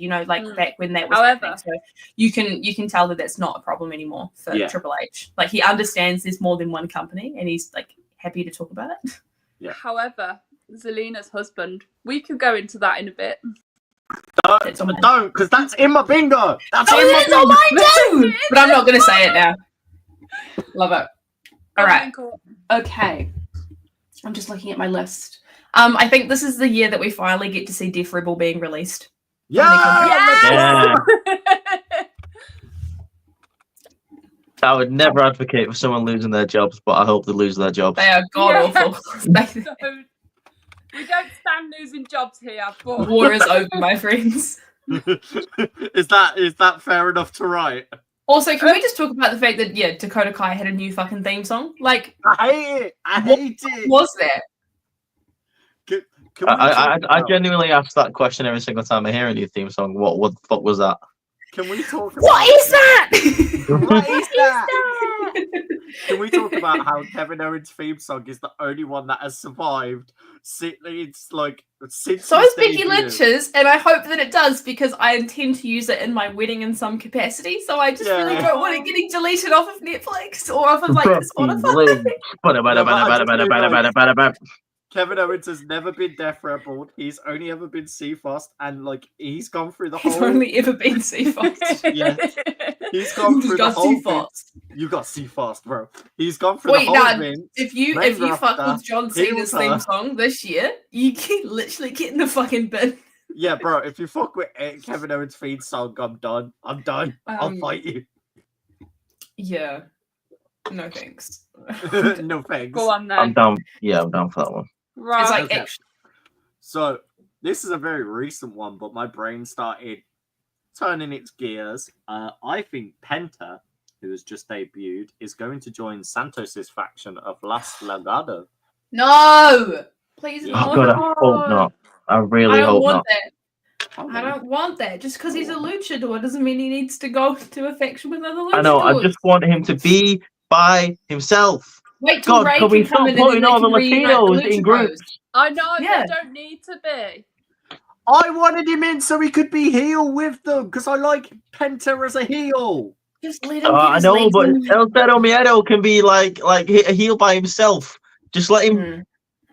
back when that was happening. So you can tell that that's not a problem anymore for Triple H. Like he understands there's more than one company, and he's like happy to talk about it. Yeah. However, Zelina's husband, we could go into that in a bit. Don't, because that's in my bingo. That's in my bingo. Mine too. But I'm not going to say it now. Love it. All right. Okay. I'm just looking at my list. I think this is the year that we finally get to see Def Rebel being released. Yeah. I would never advocate for someone losing their jobs, but I hope they lose their jobs. They are god awful. We don't stand losing jobs here, but war is over, my friends. Is that fair enough to write? Also, can we just talk about the fact that Dakota Kai had a new fucking theme song? Like, I hate it. I hate it. What was that? I genuinely ask that question every single time I hear a new theme song. What the fuck was that? Can we talk about What is that? What is that? Can we talk about how Kevin Owens' theme song is the only one that has survived? Since so is Becky Lynch's, and I hope that it does because I intend to use it in my wedding in some capacity. So I just really don't want it getting deleted off of Netflix or off of Spotify. Kevin Owens has never been Def Rebel. He's only ever been C-Fast, and he's gone through the whole. He's only ever been C-Fast. Yeah, he's gone through the whole. You got C-Fast, bro. He's gone through the whole. If you fuck with John Cena's theme song this year, you can literally get in the fucking bin. Yeah, bro. If you fuck with Kevin Owens' theme song, I'm done. I'll fight you. Yeah. No thanks. No thanks. Go on then. I'm down. Yeah, I'm down for that one. Right. It's like So this is a very recent one, but my brain started turning its gears. I think Penta, who has just debuted, is going to join Santos's faction of Las Legado. No, please. Oh god, I hope not. I really hope not. I don't want that. Just because he's a luchador doesn't mean he needs to go to a faction with other luchadors. I know. I just want him to be by himself. Wait till Ray can come in putting all the Latinos in groups? I know. Yeah. They don't need to be. I wanted him in so he could be heel with them because I like Penta as a heel. Just let him. I know, but El Zero Miedo can be like a heel by himself. Just let him.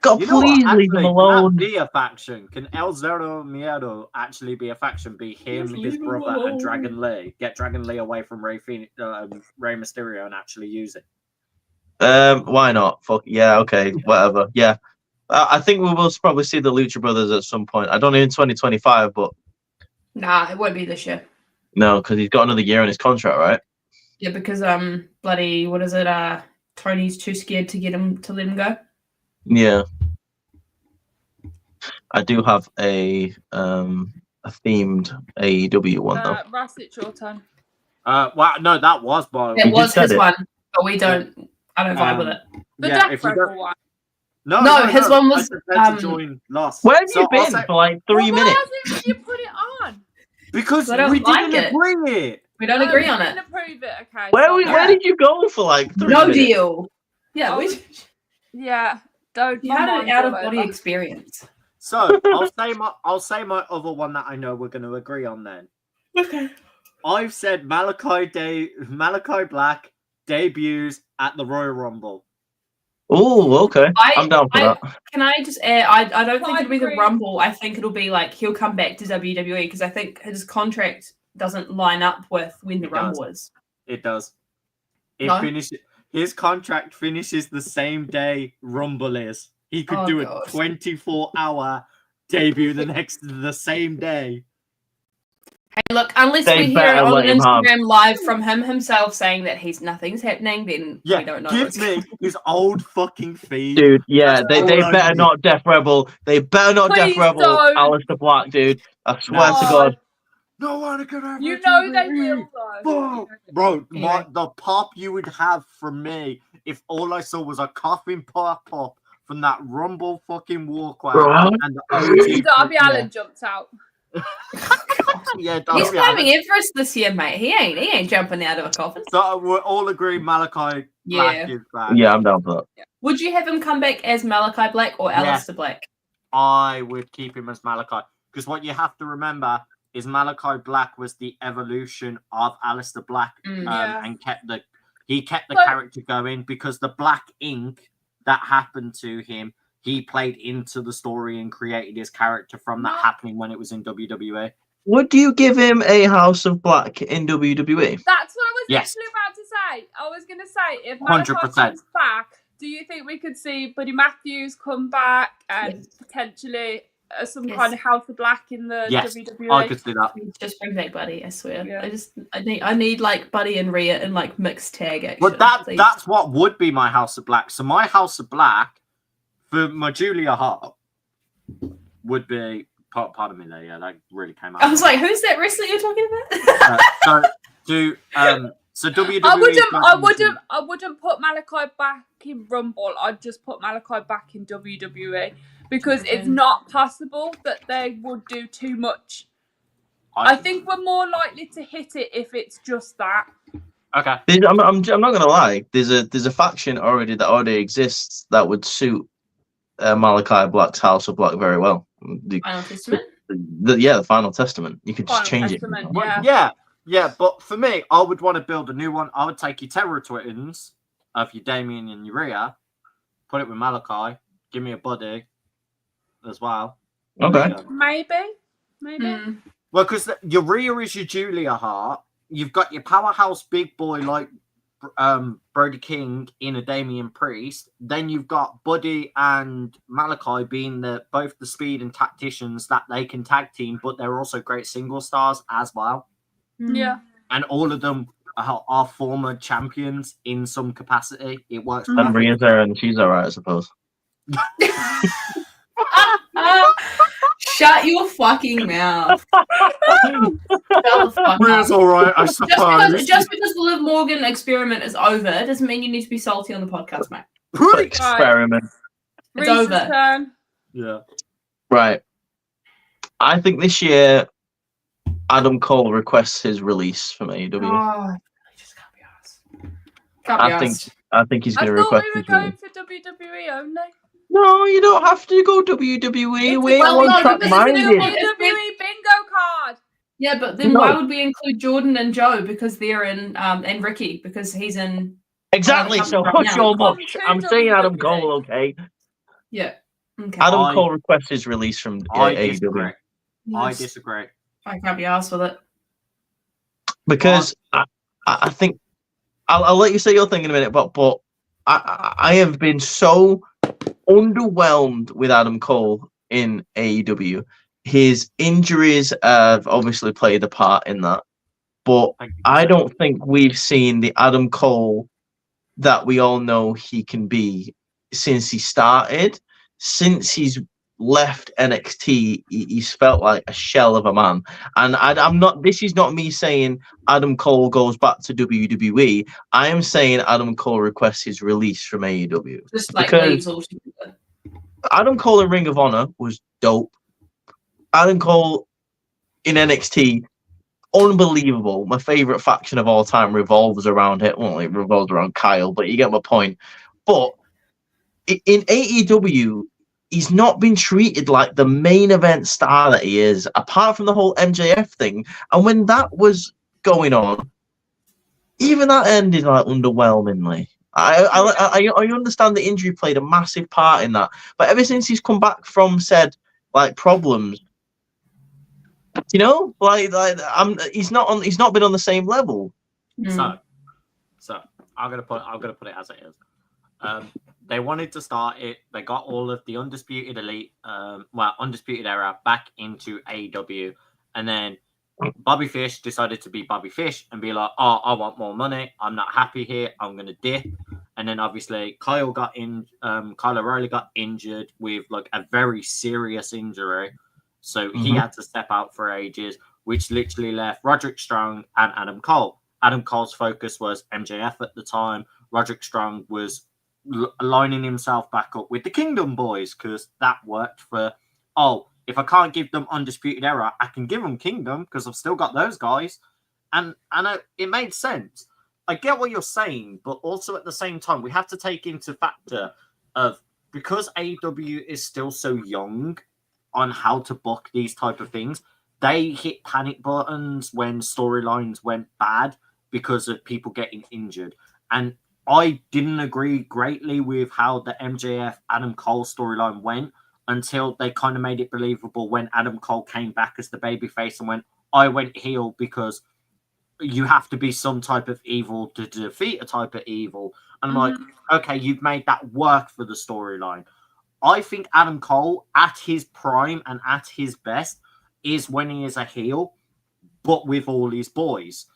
God, please leave him alone. Be a faction. Can El Zero Miedo actually be a faction? Be him, his brother, and Dragon Lee. Get Dragon Lee away from Rey Mysterio and actually use it. Why not? Fuck yeah, okay, whatever. Yeah, I think we will probably see the Lucha Brothers at some point. I don't know in 2025, but nah, it won't be this year. No, because he's got another year on his contract, right? Yeah, because bloody what is it? Tony's too scared to let him go. Yeah, I do have a themed AEW one though. Russ, it's your turn. Well, no, that was by. It was his one, but we don't. I don't vibe with it. The Def Rebel one. No, his one was. Join last. Where have you been for like 3 minutes? Why hasn't you put it on? Because we didn't agree it. We don't agree on it. Approve it. Okay. Where did you go for like 3 minutes? No deal. Yeah, yeah. Don't. You had an out of body experience. So I'll say my other one that I know we're going to agree on then. Okay. I've said Malachi Black debuts at the Royal Rumble. Oh, okay. I'm down for that. Can I just add? I don't think it'll be the Rumble. I think it'll be like he'll come back to WWE because I think his contract doesn't line up with when the Rumble is. It does. His contract finishes the same day Rumble is. He could do a 24-hour debut the same day. Hey, look, unless we hear it on Instagram live from him himself saying that nothing's happening, then we don't know. Give me his old fucking feed. Dude, yeah, they better not Def Rebel. They better not Def Rebel Aleister Black, dude. I swear to God. No one could ever You know they will, though. Bro, the pop you would have from me if all I saw was a coughing pop from that Rumble fucking walkway. And Darby Allin jumped out. Yeah, he's climbing Everest this year, mate. He ain't jumping out of a coffin. So we're all agreeing Malachi Black is back. Yeah, I'm down for that. Would you have him come back as Malachi Black or Aleister Black? I would keep him as Malachi, because what you have to remember is Malachi Black was the evolution of Aleister Black, and kept the character going, because the black ink that happened to him, he played into the story and created his character from that happening when it was in WWE. Would you give him a House of Black in WWE? That's what I was literally about to say. I was going to say, if Malachi 100%. comes back, do you think we could see Buddy Matthews come back and potentially some kind of House of Black in the WWE? I could see that. Just bring back Buddy, I swear. Yeah. I need like Buddy and Rhea in like mixed tag action. But that's what would be my House of Black. So my House of Black for my Julia Hart would be pardon me there, that really came out. I was like, who's that wrestler you're talking about? So WWE. I wouldn't put Malachi back in Rumble. I'd just put Malachi back in WWE, because it's not possible that they would do too much. I think we're more likely to hit it if it's just that. Okay. I'm not gonna lie. There's a faction that already exists that would suit Malachi Black's House of Black very well. Final Testament. The Final Testament. You could just change it. Yeah, but for me, I would want to build a new one. I would take your Terror Twins of your Damien and your Rhea, put it with Malachi, give me a Buddy as well. Okay. Maybe. Well, because your Rhea is your Julia Hart. You've got your powerhouse big boy like Brody King in a Damian Priest. Then you've got Buddy and Malachi being both the speed and tacticians that they can tag team, but they're also great single stars as well. Yeah. And all of them are former champions in some capacity. It works. And Rhea's there and she's alright, I suppose. Shut your fucking mouth. Rhea's alright, I suppose. Just because the Liv Morgan experiment is over doesn't mean you need to be salty on the podcast, mate. Experiment. It's over. Turn. Yeah. Right. I think this year Adam Cole requests his release from AEW. Oh, he just can't be asked. I think he's going to I thought request we were his going release. for WWE only. No, you don't have to go WWE. We're one-track minded. WWE bingo card. Yeah, but then why would we include Jordan and Joe, because they're in, and Ricky because he's in. Exactly. So hush your much. I'm saying Adam Cole, okay? Yeah. Okay. Adam Cole requests his release from AEW. I disagree. I can't be asked with it. Because I think I'll let you say your thing in a minute, but I have been so underwhelmed with Adam Cole in AEW. His injuries have obviously played a part in that, but I don't think we've seen the Adam Cole that we all know he can be since he started. Since he's left NXT, he's felt like a shell of a man. And I'm not. This is not me saying Adam Cole goes back to WWE. I am saying Adam Cole requests his release from AEW. Just like leaves altogether. Adam Cole in Ring of Honor was dope. Adam Cole in NXT, unbelievable. My favorite faction of all time revolves around it. Well, it revolves around Kyle, but you get my point. But in AEW, he's not been treated like the main event star that he is, apart from the whole MJF thing. And when that was going on, even that ended like underwhelmingly. I understand the injury played a massive part in that, but ever since he's come back from said like problems, you know, he's not been on the same level. So I'm gonna put it as it is. They wanted to start it. They got all of the Undisputed Elite, Undisputed Era back into AEW. And then Bobby Fish decided to be Bobby Fish and be like, oh, I want more money. I'm not happy here. I'm going to dip. And then obviously Kyle O'Reilly got injured with like a very serious injury. So he had to step out for ages, which literally left Roderick Strong and Adam Cole. Adam Cole's focus was MJF at the time. Roderick Strong was lining himself back up with the Kingdom Boys because that worked for, if I can't give them Undisputed Era, I can give them Kingdom because I've still got those guys. And it made sense. I get what you're saying, but also at the same time, we have to take into factor of because AEW is still so young on how to book these type of things. They hit panic buttons when storylines went bad because of people getting injured. And I didn't agree greatly with how the MJF Adam Cole storyline went until they kind of made it believable when Adam Cole came back as the babyface and went, I went heel because you have to be some type of evil to defeat a type of evil. And I'm like, okay, you've made that work for the storyline. I think Adam Cole, at his prime and at his best, is when he is a heel, but with all his boys.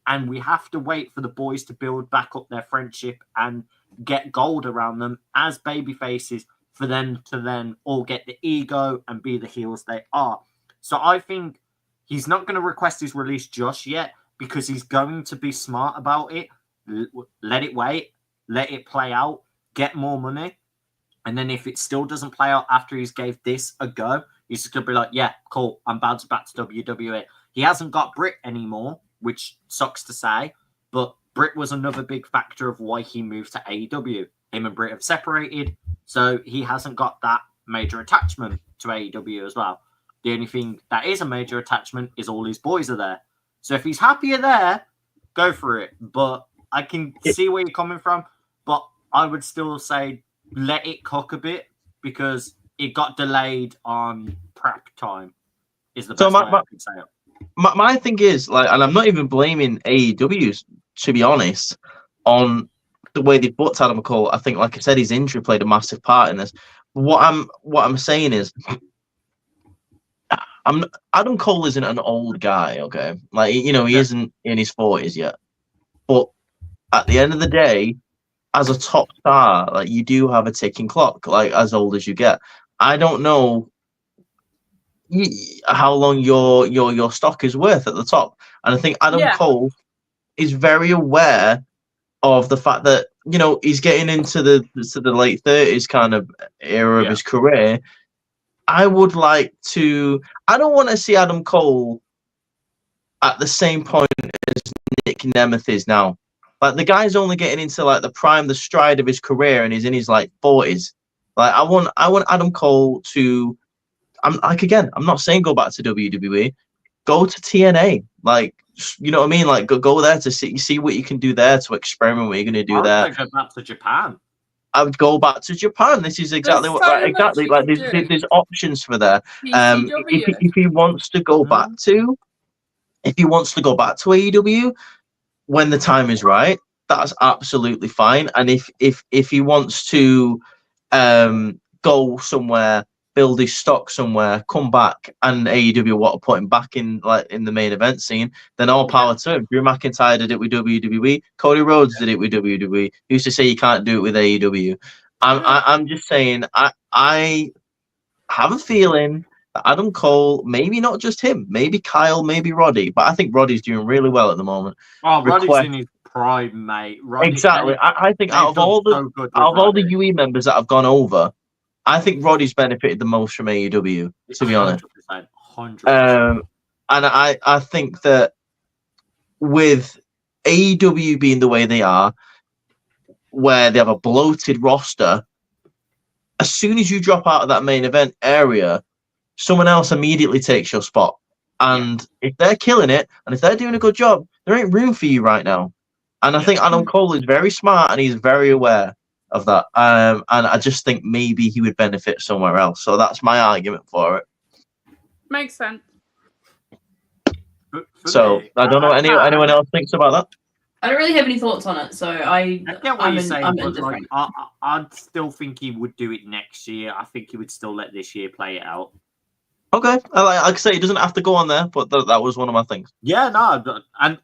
And we have to wait for the boys to build back up their friendship and get gold around them as baby faces for them to then all get the ego and be the heels they are. So I think he's not going to request his release just yet because he's going to be smart about it. Let it wait, let it play out, get more money. And then if it still doesn't play out after he's gave this a go, he's just going to be like, yeah, cool, I'm bouncing back to WWE. He hasn't got Britt anymore, which sucks to say, but Britt was another big factor of why he moved to AEW. Him and Britt have separated, so he hasn't got that major attachment to AEW as well. The only thing that is a major attachment is all his boys are there. So if he's happier there, go for it. But I can see where you're coming from, but I would still say let it cook a bit because it got delayed on prep time is the best way I can say it. My thing is, like, and I'm not even blaming AEW, to be honest, on the way they booked Adam Cole. I think, like I said, his injury played a massive part in this. What I'm saying is, Adam Cole isn't an old guy, okay? Like, he isn't in his 40s yet. But at the end of the day, as a top star, like, you do have a ticking clock, like, as old as you get. I don't know how long your stock is worth at the top, and I think Adam Cole is very aware of the fact that he's getting into the late 30s kind of era of his career. I would like to. I don't want to see Adam Cole at the same point as Nick Nemeth is now. Like, the guy's only getting into like the prime, the stride of his career, and he's in his like 40s. Like, I want Adam Cole to. I'm not saying go back to WWE, go to TNA. Like, you know what I mean? Like, go there to see what you can do there, to experiment what you're going to do there. Go back to Japan. I would go back to Japan. This is exactly there's options for there. If he wants to go back to, AEW when the time is right, that's absolutely fine. And if he wants to go somewhere, build his stock somewhere, come back, and AEW want to put him back in the main event scene, then all power to him. Drew McIntyre did it with WWE. Cody Rhodes did it with WWE. Who's to say you can't do it with AEW? I'm just saying, I have a feeling that Adam Cole, maybe not just him, maybe Kyle, maybe Roddy, but I think Roddy's doing really well at the moment. Oh, Roddy's in his prime, mate. Exactly. I think out of all the UE members that have gone over, I think Roddy's benefited the most from AEW, to be honest. 100%. And I think that with AEW being the way they are, where they have a bloated roster, as soon as you drop out of that main event area, someone else immediately takes your spot. And if they're killing it, and if they're doing a good job, there ain't room for you right now. And I think Adam Cole is very smart, and he's very aware of that. And I just think maybe he would benefit somewhere else. So that's my argument for it. Makes sense. So I don't know what anyone else thinks about that. I don't really have any thoughts on it, so I get what you're saying, but like, I'd still think he would do it next year. I think he would still let this year play it out. Okay, like I say, it doesn't have to go on there, but that was one of my things. Yeah, no, and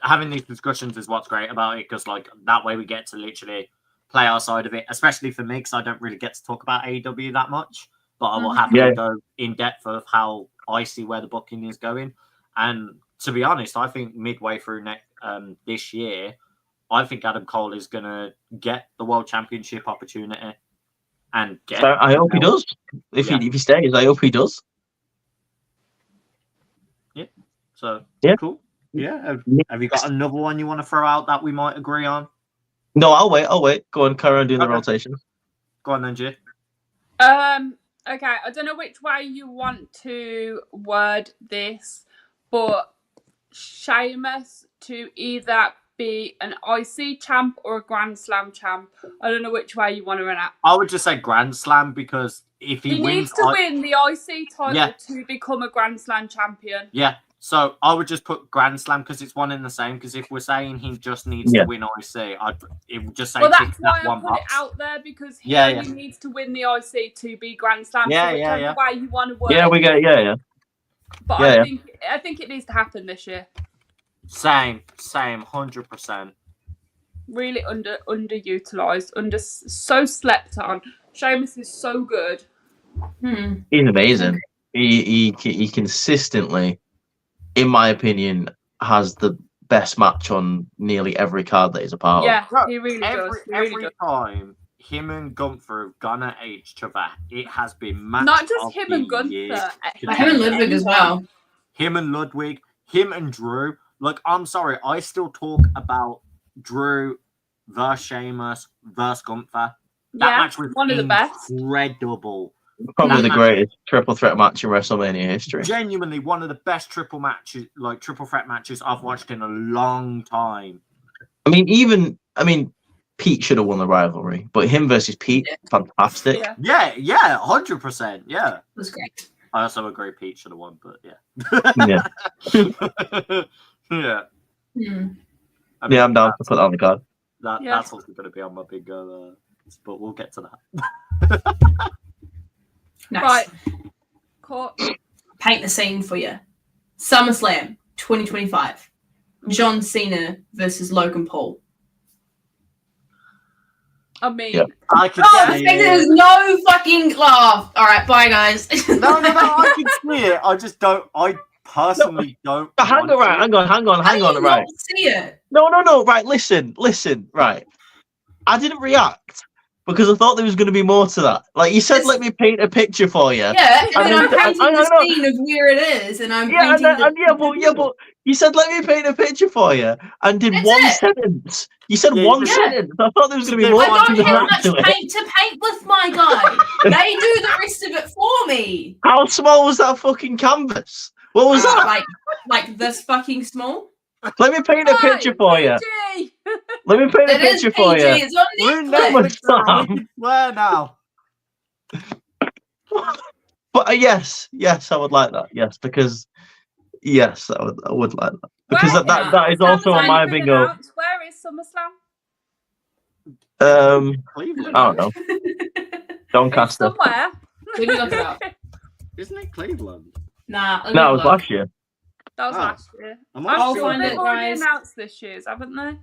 having these discussions is what's great about it, because like that way we get to literally play our side of it, especially for me, because I don't really get to talk about AEW that much, but I will happily go in depth of how I see where the booking is going. And to be honest, I think midway through this year, I think Adam Cole is going to get the World Championship opportunity. And I hope he does. If he stays, I hope he does. Yeah. So, cool. Yeah. Have you got another one you want to throw out that we might agree on? No, I'll wait. Go on, carry on doing the rotation. Go on, then, G. Okay, I don't know which way you want to word this, but Sheamus to either be an IC champ or a Grand Slam champ. I don't know which way you want to run at. I would just say Grand Slam because if he wins, needs to win the IC title to become a Grand Slam champion. Yeah. So I would just put Grand Slam because it's one in the same. Because if we're saying he just needs to win IC, it would just say. Well, that's why I put it out there because he only needs to win the IC to be Grand Slam. Yeah, so whichever way you want to work. Yeah, we get. Yeah. But I think it needs to happen this year. Same, 100%. Really underutilized, so slept on. Sheamus is so good. He's amazing. He consistently, in my opinion, has the best match on nearly every card that he's a part of. Yeah, he really does. Every time him and Gunther have gone at each other, it has been match. Not just him and Gunther. Him and Ludwig as well. Him and Ludwig, him and Drew. Like, I'm sorry, I still talk about Drew versus Sheamus versus Gunther. That match was one of the best. Incredible. Probably the greatest triple threat match in WrestleMania history. Genuinely one of the best triple threat matches I've watched in a long time. I mean, Pete should have won the rivalry, but him versus Pete, fantastic. Yeah, 100%. Yeah. It was great. I also agree Pete should have won, but yeah. Yeah. I'm down to put that on the card. That's also going to be on my bingo, but we'll get to that. Nice. Right. Cool. Paint the scene for you. SummerSlam 2025. John Cena versus Logan Paul. I mean, I can see it. There's no fucking laugh. All right, bye guys. No, I can see it. I just don't. I personally don't. Hang on, right. See it. No. Right, listen. Right, I didn't react because I thought there was going to be more to that. Like you said, let me paint a picture for you. Yeah, and then I'm painting the scene of where it is, and I'm painting. But you said let me paint a picture for you, and did one sentence. You said one sentence. I thought there was going to be more. I don't have much paint to paint with, my guy. They do the rest of it for me. How small was that fucking canvas? What was that? Like this fucking small? Let me paint a picture for you. Let me paint a picture for you. It's on Netflix. Where now? But yes, I would like that. Yes, because I would like that because that is also on my bingo. Where is SummerSlam? Cleveland. I don't know. Doncaster. Somewhere. We can look it up. Isn't it Cleveland? Nah. No, it was last year. That was last year. I'll find it, they've already guys. announced this year's, haven't they?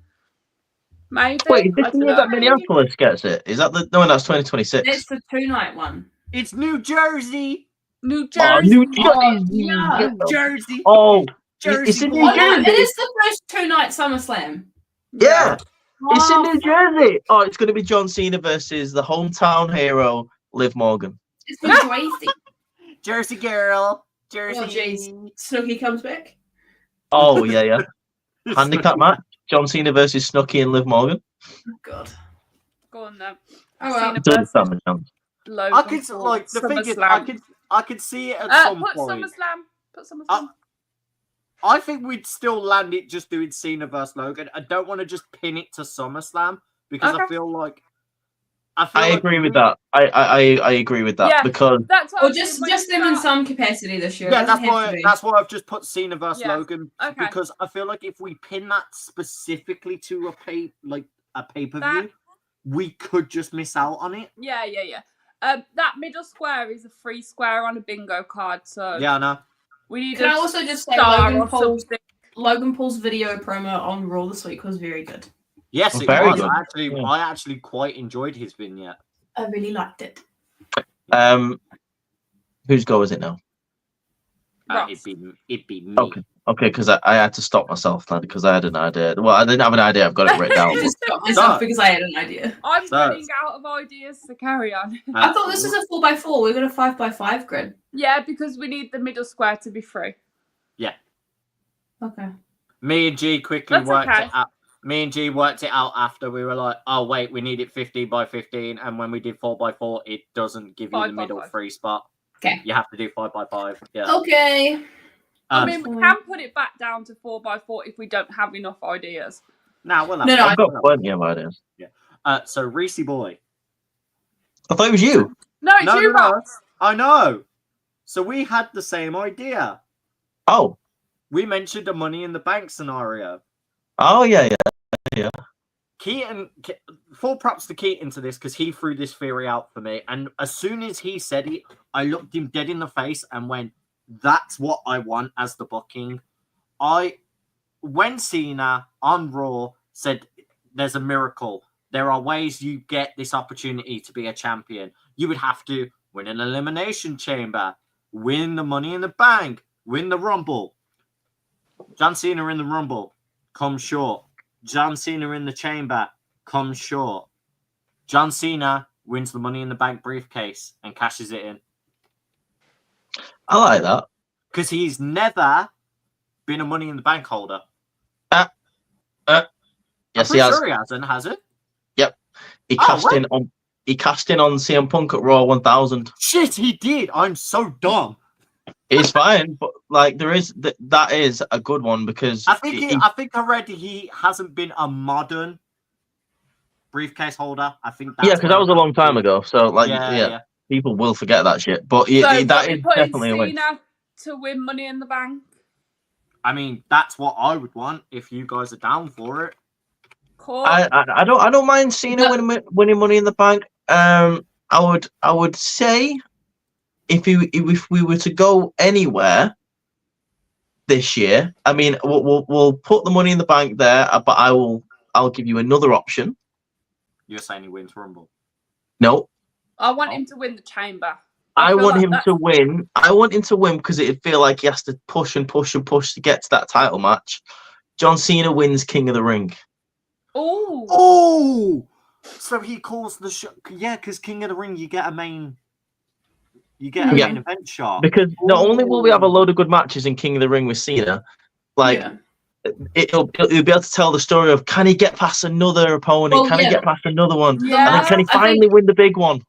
Maybe. Wait, is this the year that Minneapolis gets it? Is that no? That's 2026. It's the 2-night one. It's New Jersey. New Jersey. Oh, New Jersey. Yeah. Jersey. Oh, Jersey. it's in New No, Jersey. it is the first 2-night SummerSlam. Yeah, it's in Oh, New Jersey. Oh, it's going to be John Cena versus the hometown hero, Liv Morgan. it's New Jersey. Jersey girl. Jersey. Oh, jeez. Snooki comes back. Oh, yeah. Handicap match. John Cena versus Snooki and Liv Morgan. Oh, God. Go on then. Oh, well. It doesn't stand a chance. Logan I could Paul, like the thing is, SummerSlam. I could see it at some Put point. Put SummerSlam. I think we'd still land it just doing Cena versus Logan. I don't want to just pin it to SummerSlam because I feel like I agree with that. I agree with that because That's what Or just them in some capacity this year. yeah, It doesn't have to be. that's why I've just put Cena versus Yeah. Logan Okay. because I feel like if we pin that specifically to a pay-per-view, we could just miss out on it. Yeah. That middle square is a free square on a bingo card, so Yeah, I know. we need Can I a also just say star or something. Logan Paul's video promo on Raw this week was very good. Yes, it Very was. good. I actually quite enjoyed his vignette. I really liked it. Whose goal is it now? Ross. It'd be me. Okay, because I had to stop myself then because I had an idea. Well, I didn't have an idea. I've got it written I down. just stopped myself because I had an idea. I'm So- running out of ideas, so carry on. I thought this was a 4x4. We've got a 5x5 grid. Yeah, because we need the middle square to be free. Okay. Me and G quickly That's worked okay. it out. Me and G worked it out after. We were like, oh, wait, we need it 15 by 15. And when we did 4 by 4, it doesn't give you 5 the by middle 5. free spot. Okay. You have to do 5 by 5. Yeah. Okay. I mean, we can put it back down to 4 by 4 if we don't have enough ideas. Nah, we'll have No, it. no, I've got plenty of ideas. So, Reese Boy. I thought it was you. No, it's you, Ross. I know. So, we had the same idea. Oh. We mentioned a Money in the Bank scenario. Oh, yeah. Keaton, full props to Keaton to this because he threw this theory out for me. And as soon as he said it, I looked him dead in the face and went, that's what I want as the booking. When Cena on Raw said there's a miracle, there are ways you get this opportunity to be a champion. You would have to win an elimination chamber, win the Money in the Bank, win the Rumble. John Cena in the Rumble comes short. John Cena in the chamber comes short. John Cena wins the Money in the Bank briefcase and cashes it in. I like that. Because he's never been a Money in the Bank holder. Yes, I'm he has. sure he hasn't, has it? Yep. He cast in on CM Punk at Raw 1000. Shit, he did. I'm so dumb. It's fine, but like that is a good one because I think I read he hasn't been a modern briefcase holder. I think that's because that was a long time ago. So like yeah. people will forget that shit. But So that is definitely a win. Cena to win Money in the Bank. I mean, that's what I would want if you guys are down for it. Cool. I don't mind Cena winning Money in the Bank. I would say if we were to go anywhere this year, I mean we'll put the Money in the Bank there, but I'll give you another option. You're saying he wins Rumble? No. I want him to win the chamber. I want him to win. I want him to win because it'd feel like he has to push and push and push to get to that title match. John Cena wins King of the Ring. Oh! So he calls the show. Yeah, because King of the Ring, you get a main event shot. Because not only will we have a load of good matches in King of the Ring with Cena, like it'll be able to tell the story of can he get past another opponent? Can he get past another one? Yeah. And then can he finally win the big one?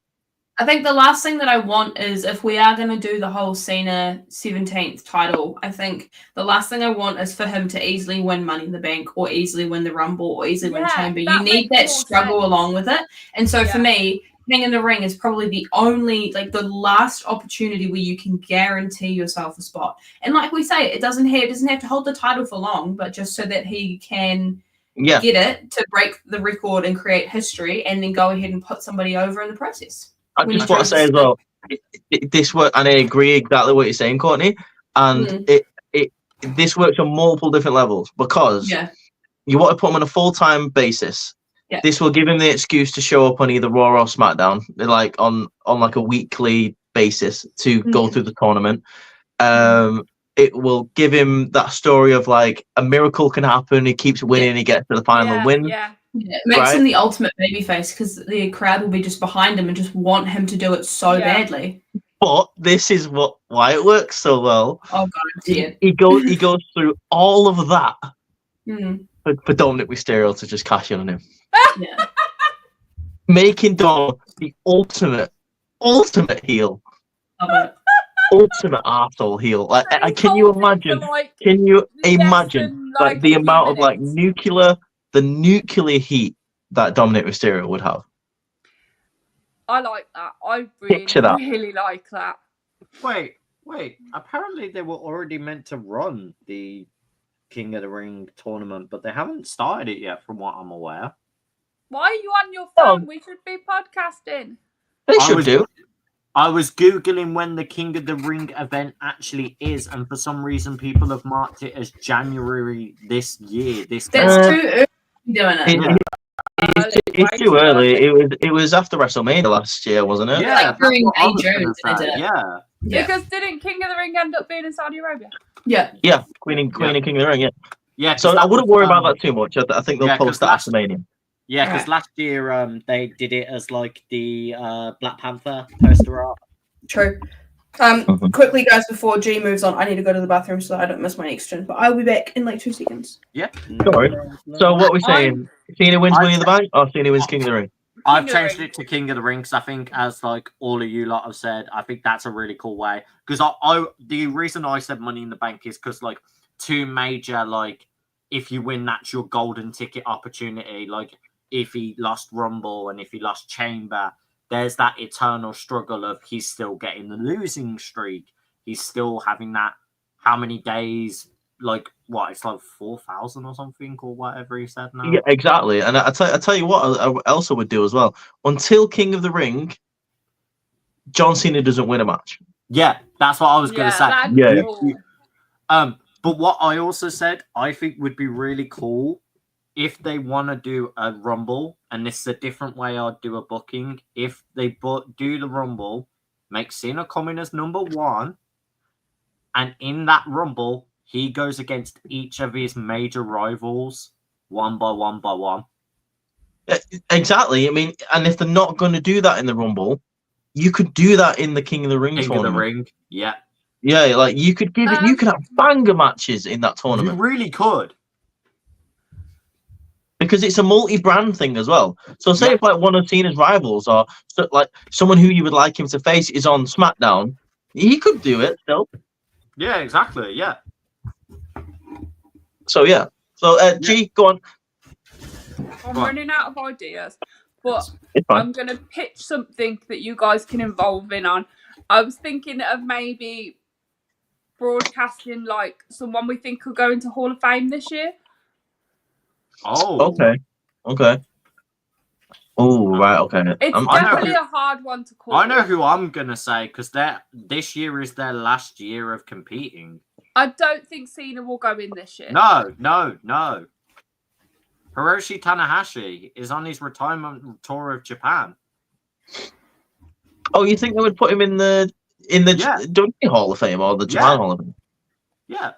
I think the last thing that I want is if we are going to do the whole Cena 17th title, I think the last thing I want is for him to easily win Money in the Bank or easily win the Rumble or easily win Chamber. You need that struggle along with it. And so for me, King in the Ring is probably the only, like the last opportunity where you can guarantee yourself a spot. And like we say, it doesn't have to hold the title for long, but just so that he can get it to break the record and create history and then go ahead and put somebody over in the process. I just want to say as well, this work, and I agree exactly what you're saying, Courtney. And this works on multiple different levels because you want to put him on a full-time basis. Yeah. This will give him the excuse to show up on either Raw or SmackDown, like on like a weekly basis to go through the tournament. It will give him that story of like a miracle can happen. He keeps winning. He gets to the final and wins. Yeah, it makes him the ultimate babyface because the crowd will be just behind him and just want him to do it so badly. But this is why it works so well. Oh god, he goes through all of that for Dominic Mysterio to just cash in on him. Making Dom the ultimate heel. Love it. Ultimate arsehole heel. Like, can you imagine? Can you imagine like the amount of like nuclear heat that Dominic Mysterio would have? I like that. I really like that. Wait. Apparently they were already meant to run the King of the Ring tournament, but they haven't started it yet, from what I'm aware. Why are you on your phone? We should be podcasting. They should do. I was Googling when the King of the Ring event actually is, and for some reason people have marked it as January this year. That's too early doing it. It's too early. It was after WrestleMania last year, wasn't it? Yeah, like during May, June. Yeah. Because didn't King of the Ring end up being in Saudi Arabia? Yeah. Queen and King of the Ring. Yeah. So I wouldn't worry about that too much. I think they'll post that after Mania. Yeah, because last year they did it as like the Black Panther poster art. True. Quickly, guys, before G moves on, I need to go to the bathroom so I don't miss my next turn. But I'll be back in like 2 seconds. Yeah. Don't worry. So what we're saying, Cena wins Money in the Bank or Cena wins King of the Ring? I've changed it to King of the Ring because I think, as like all of you lot have said, I think that's a really cool way. Because the reason I said Money in the Bank is because like 2 major, like if you win, that's your golden ticket opportunity. Like if he lost Rumble and if he lost Chamber, there's that eternal struggle of he's still getting the losing streak. He's still having that. How many days? Like what? It's like 4,000 or something, or whatever he said now. Yeah, exactly. And I tell you what else I would do as well. Until King of the Ring, John Cena doesn't win a match. Yeah, that's what I was going to say. Yeah. But what I also said, I think would be really cool if they want to do a Rumble, and this is a different way I'd do a booking. If they do the Rumble, make Cena come in as number 1, and in that Rumble, he goes against each of his major rivals one by one by one. Exactly. I mean, and if they're not going to do that in the Rumble, you could do that in the King of the Ring tournament. King of the Ring, yeah. Yeah, like you could give it. You could have banger matches in that tournament. You really could, because it's a multi-brand thing as well. So, say if like one of Cena's rivals or like someone who you would like him to face is on SmackDown, he could do it still. Yeah, exactly. Yeah. So yeah. So G, go on. I'm running out of ideas, but It's fine. I'm going to pitch something that you guys can involve in on. I was thinking of maybe broadcasting like someone we think could go into Hall of Fame this year. Oh. Okay. Oh, right. Okay. It's definitely a hard one to call. I know who I'm gonna say because this year is their last year of competing. I don't think Cena will go in this year. No. Hiroshi Tanahashi is on his retirement tour of Japan. Oh, you think they would put him in the WWE Hall of Fame or the Japan Hall of Fame? Yeah.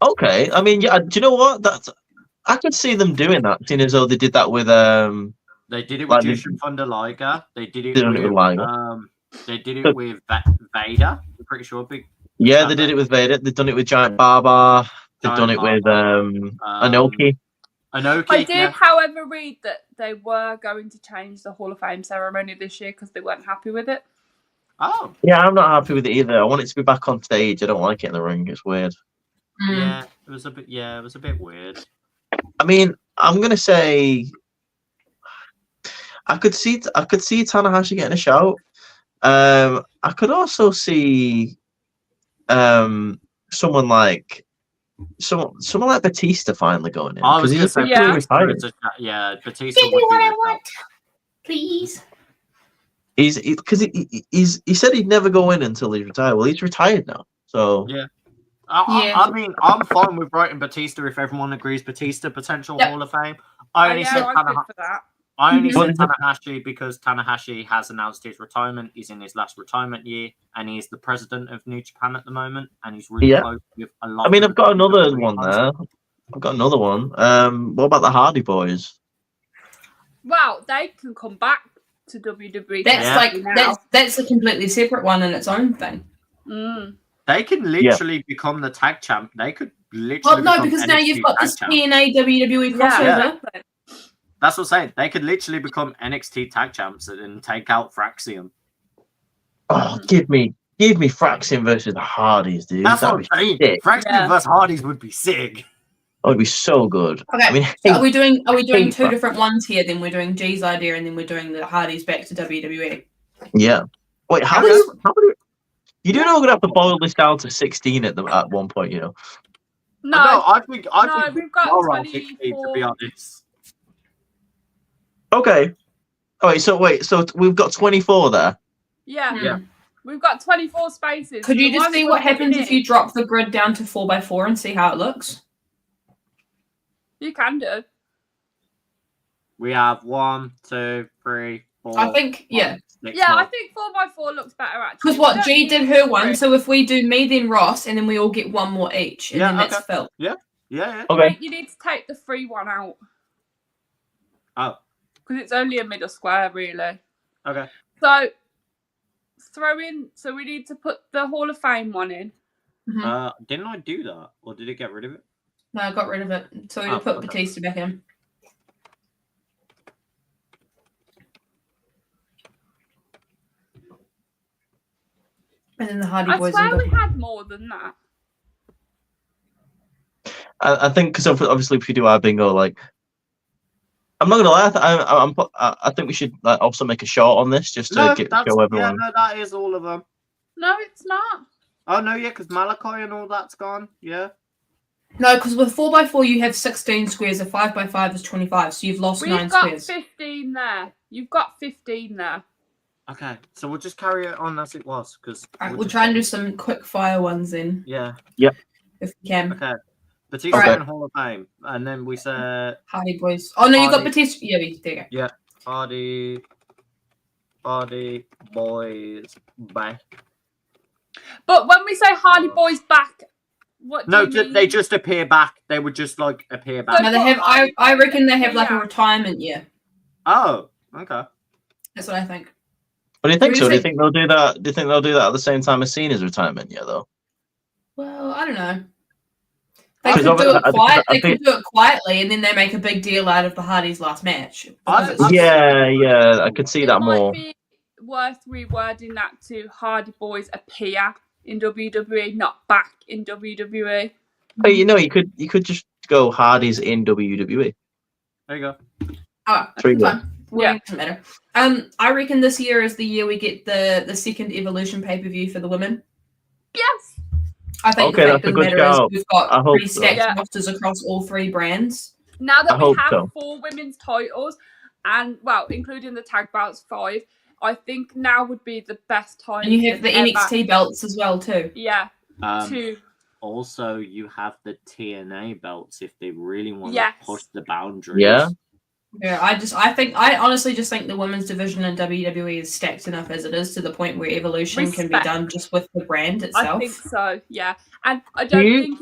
Okay. I mean, yeah. Do you know what? I could see them doing that, seeing as though they did that with They did it with Jushin Thunder Liger. They did it with Liger. They did it with Vader. I'm pretty sure. Yeah, they did it with Vader. They've done it with Giant Baba. They've done it with Inoki. I did, however, read that they were going to change the Hall of Fame ceremony this year because they weren't happy with it. Oh. Yeah, I'm not happy with it either. I want it to be back on stage. I don't like it in the ring. It's weird. Yeah, it was a bit weird. I mean, I'm gonna say I could see Tanahashi getting a shout. I could also see someone like Batista finally going in. I was going to say, Give Batista. me what I want, please. He said he'd never go in until he's retired. Well, he's retired now, so yeah. I mean, I'm fine with writing Batista if everyone agrees Batista potential Hall of Fame. I only said Tanahashi because Tanahashi has announced his retirement. He's in his last retirement year, and he's the president of New Japan at the moment, and he's really close with a lot. I mean, I've got another one there. What about the Hardy Boys? Well, they can come back to WWE. That's a completely separate one in its own thing. They can literally become the tag champ. They could literally. Well, no, because now you've got this TNA WWE crossover. Yeah. That's what I'm saying. They could literally become NXT tag champs and take out Fraxium. Oh, give me Fraxium versus the Hardys, dude. That's what I'm saying. Fraxium versus Hardys would be sick. Oh, it'd be so good. Okay. I mean, so are we doing two different ones here? Then we're doing G's idea, and then we're doing the Hardys back to WWE. Yeah. Wait, how many? You do know we're gonna have to boil this down to 16 at one point, you know? No, I think we've got 24. 16, to be honest. Okay. All right. So we've got 24 there. Yeah. We've got 24 spaces. Could you just see what happens if you drop the grid down to 4x4 and see how it looks? You can do. We have 1, 2, 3, 4. I think, 5, 6, I think 4x4 looks better actually. Because what G did her one, so if we do me then Ross, and then we all get one more each, and then that's Phil. Yeah. Okay. You need to take the free one out. Oh. Because it's only a middle square, really. Okay. So throw in. So we need to put the Hall of Fame one in. Didn't I do that, or did it get rid of it? No, I got rid of it. So we put Batista back in. And then the Hardy Boys. I swear we had more than that. I think because obviously if we do our bingo, like, I'm not gonna lie, I think we should also make a short on this just to show everyone. Yeah, no, that is all of them. No, it's not. Oh no, yeah, because Malachi and all that's gone. Yeah. No, because with 4x4 you have 16 squares. A 5x5 is 25, so you've lost 9 squares. We've got 15 there. You've got 15 there. Okay, so we'll just carry it on as it was, because we'll try and do some quick fire ones in. Yeah. Yep. If we can. Okay. Batista and Hall of Fame, and then we said Hardy Boys. Oh no, you got Batista. Yeah, there you go. Yeah, Hardy Boys back. But when we say Hardy Boys back, what? No, do you mean? they just appear back. They would just like appear back. No, they have. I reckon they have like a retirement year. Oh, okay. That's what I think. What do you think? So do you think they'll do that? Do you think they'll do that at the same time as Cena's retirement? Yeah, though. Well, I don't know. They could do it quiet. They could do it quietly, and then they make a big deal out of the Hardys' last match. Yeah, I could see that more. It might be worth rewording that to Hardy Boys appear in WWE, not back in WWE. But you could just go Hardys in WWE. There you go. Oh, fun. Yeah, doesn't matter. I reckon this year is the year we get the second Evolution pay-per-view for the women. Yes. I think the fact of the matter is we've got pretty stacked rosters across all 3 brands. Now that we have 4 women's titles, and well, including the tag belts 5, I think now would be the best time. And you have the NXT belts as well too. Yeah. 2. Also, you have the TNA belts if they really want to push the boundaries. Yeah. Yeah, I honestly just think the women's division in WWE is stacked enough as it is, to the point where Evolution can be done just with the brand itself. I think so, yeah. And I don't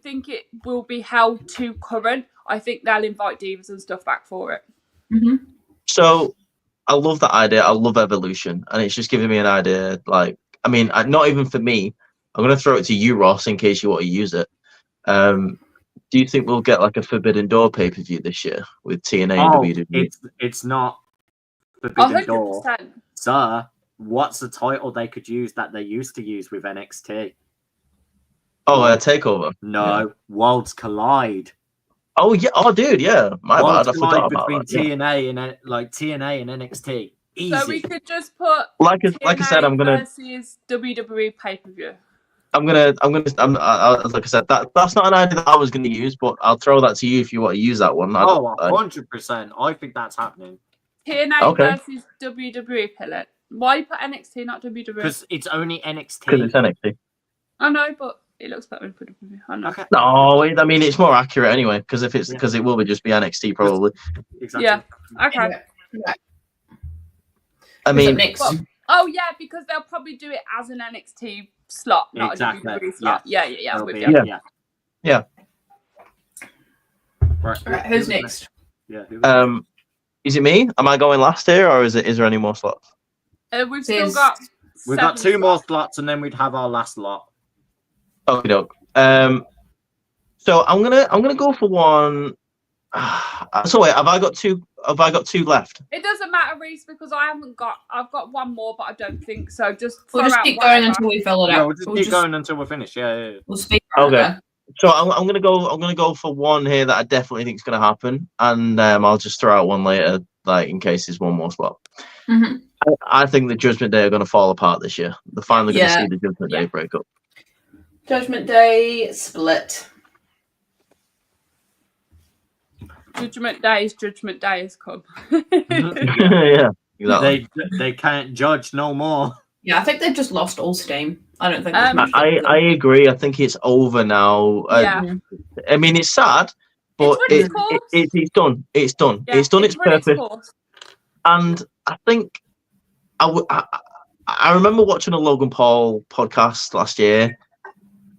think it will be held too current. I think they'll invite divas and stuff back for it. Mm-hmm. So I love that idea. I love Evolution, and it's just giving me an idea. Like, I mean, not even for me. I'm going to throw it to you, Ross, in case you want to use it. Do you think we'll get like a Forbidden Door pay-per-view this year with TNA and WWE? It's not Forbidden 100%. Door. Sir, what's the title they could use that they used to use with NXT? Oh, TakeOver. No, Worlds Collide. Oh yeah. Oh, dude, yeah. My bad. I forgot about between that. TNA and NXT. Easy. So we could just put like I said, I'm gonna versus WWE pay-per-view. like I said, that's not an idea that I was going to use, but I'll throw that to you if you want to use that one. 100%. I think that's happening. TNA versus WWE pilot. Why put NXT, not WWE? Because it's only NXT. Because it's NXT. I know, but it looks better for WWE. I know. Okay. No, I mean it's more accurate anyway. Because it will just be NXT probably. Exactly. Yeah. Okay. Yeah. I mean, oh yeah, because they'll probably do it as an NXT slot, not a WWE slot. Yeah. Yeah. Right. Who's next? Yeah. Is it me? Am I going last here, or is there any more slots? We've still got. We've got 2 more slots, and then we'd have our last lot. Okay, doke. So I'm gonna go for one. So wait, have I got 2? Have I got 2 left? It doesn't matter, Reese, because I've got 1 more, but I don't think so. We'll just keep going until we fill it out. We'll just keep going until we're finished. Yeah. We'll speak. Okay. So I'm gonna go for one here that I definitely think is gonna happen, and I'll just throw out one later, like in case there's one more spot. Mm-hmm. I think the Judgment Day are gonna fall apart this year. They're finally gonna see the Judgment Day break up. Judgment Day split. Judgment Day has come. Yeah, exactly. They can't judge no more. Yeah, I think they've just lost all steam. I don't think. I agree. I think it's over now. Yeah. I mean, it's sad, but it's done. It's done. Yeah, it's done its purpose. And I think I remember watching a Logan Paul podcast last year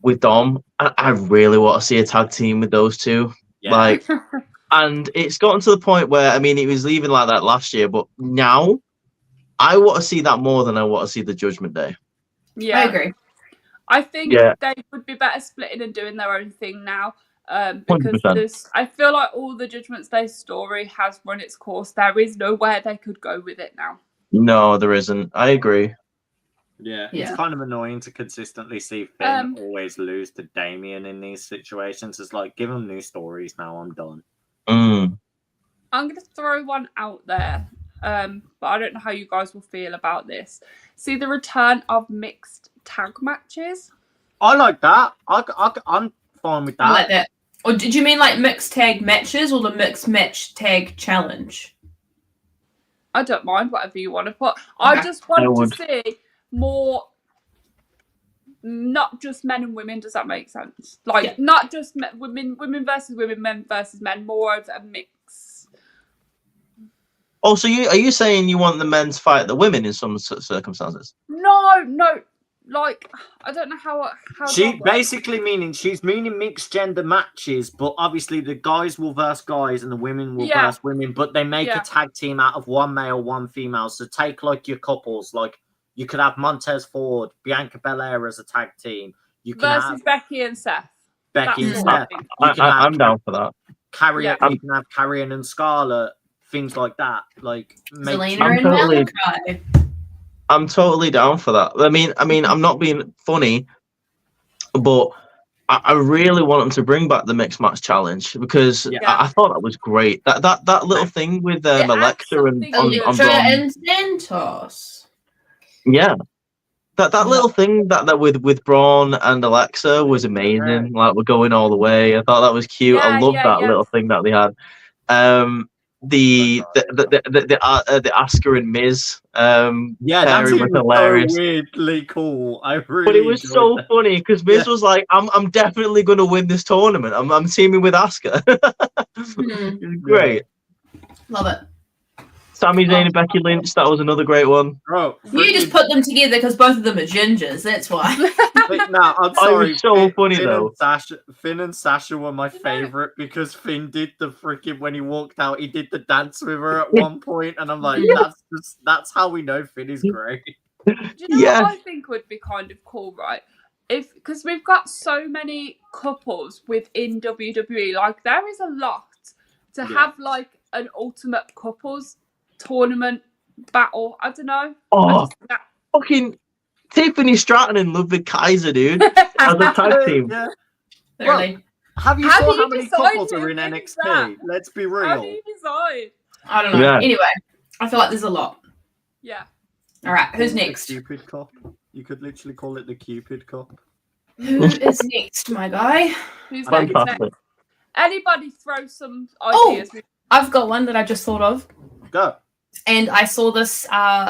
with Dom, and I really want to see a tag team with those two. Yeah. Like, and it's gotten to the point where, I mean, it was leaving like that last year, but now I want to see that more than I want to see the Judgment Day. Yeah, I agree. I think Yeah. they would be better splitting and doing their own thing now. Because 100%. I feel like all the Judgment Day story has run its course. There is nowhere they could go with it now. No, there isn't. I agree. Yeah, Yeah. it's kind of annoying to consistently see Finn always lose to Damien in these situations. It's like, give him new stories now. I'm done. Mm. I'm going to throw one out there, but I don't know how you guys will feel about this. See the return of mixed tag matches? I like that. I'm fine with that. I like that. Or did you mean like mixed tag matches or the mixed match tag challenge? I don't mind, whatever you want to put. I just want to see more, not just men and women. Does that make sense? Like, not just women versus women, men versus men. More of a mix. Oh, so are you saying you want the men to fight the women in some circumstances? No. Like, I don't know how She basically she's meaning mixed gender matches, but obviously the guys will verse guys and the women will verse women, but they make a tag team out of one male, one female. So take like your couples, like you could have Montez Ford, Bianca Belair as a tag team. You can versus have Becky and Seth. Becky and That's Seth. I'm down for that. You can have Carrion and Scarlett, things like that. Like Zelina and Malachi. I'm totally down for that. I mean, I'm not being funny, but I really want them to bring back the mixed match challenge because I thought that was great. That little thing with Alexa and on Braun. Santos. Yeah, that little thing that with Braun and Alexa was amazing. Like, we're going all the way. I thought that was cute. I love that little thing that they had. The Asuka and Miz that was hilarious. So weirdly cool. But it was so funny because Miz was like, I'm definitely going to win this tournament. I'm teaming with Asuka. It was great. Love it. Sami Zayn and Becky Lynch, that was another great one. Bro, you just put them together because both of them are gingers, that's why. No, I'm sorry. It was so funny though. Finn and Sasha were my favorite because Finn did the freaking, when he walked out, he did the dance with her at one point, and I'm like, that's how we know Finn is great. Do you know what I think would be kind of cool, right? Because we've got so many couples within WWE, like there is a lot to have like an ultimate couples tournament battle. I don't know. Oh, fucking Tiffany Stratton and Ludwig Kaiser, dude, as a tag team. Yeah. Really? Have you saw how many couples are in NXT? Let's be real. How do you decide? I don't know. Yeah. Anyway, I feel like there's a lot. Yeah. All right, who's next? The Cupid Cup. You could literally call it the Cupid Cup. Who is next, my guy? Who's next? Anybody throw some ideas? Oh, I've got one that I just thought of. Go. And I saw this.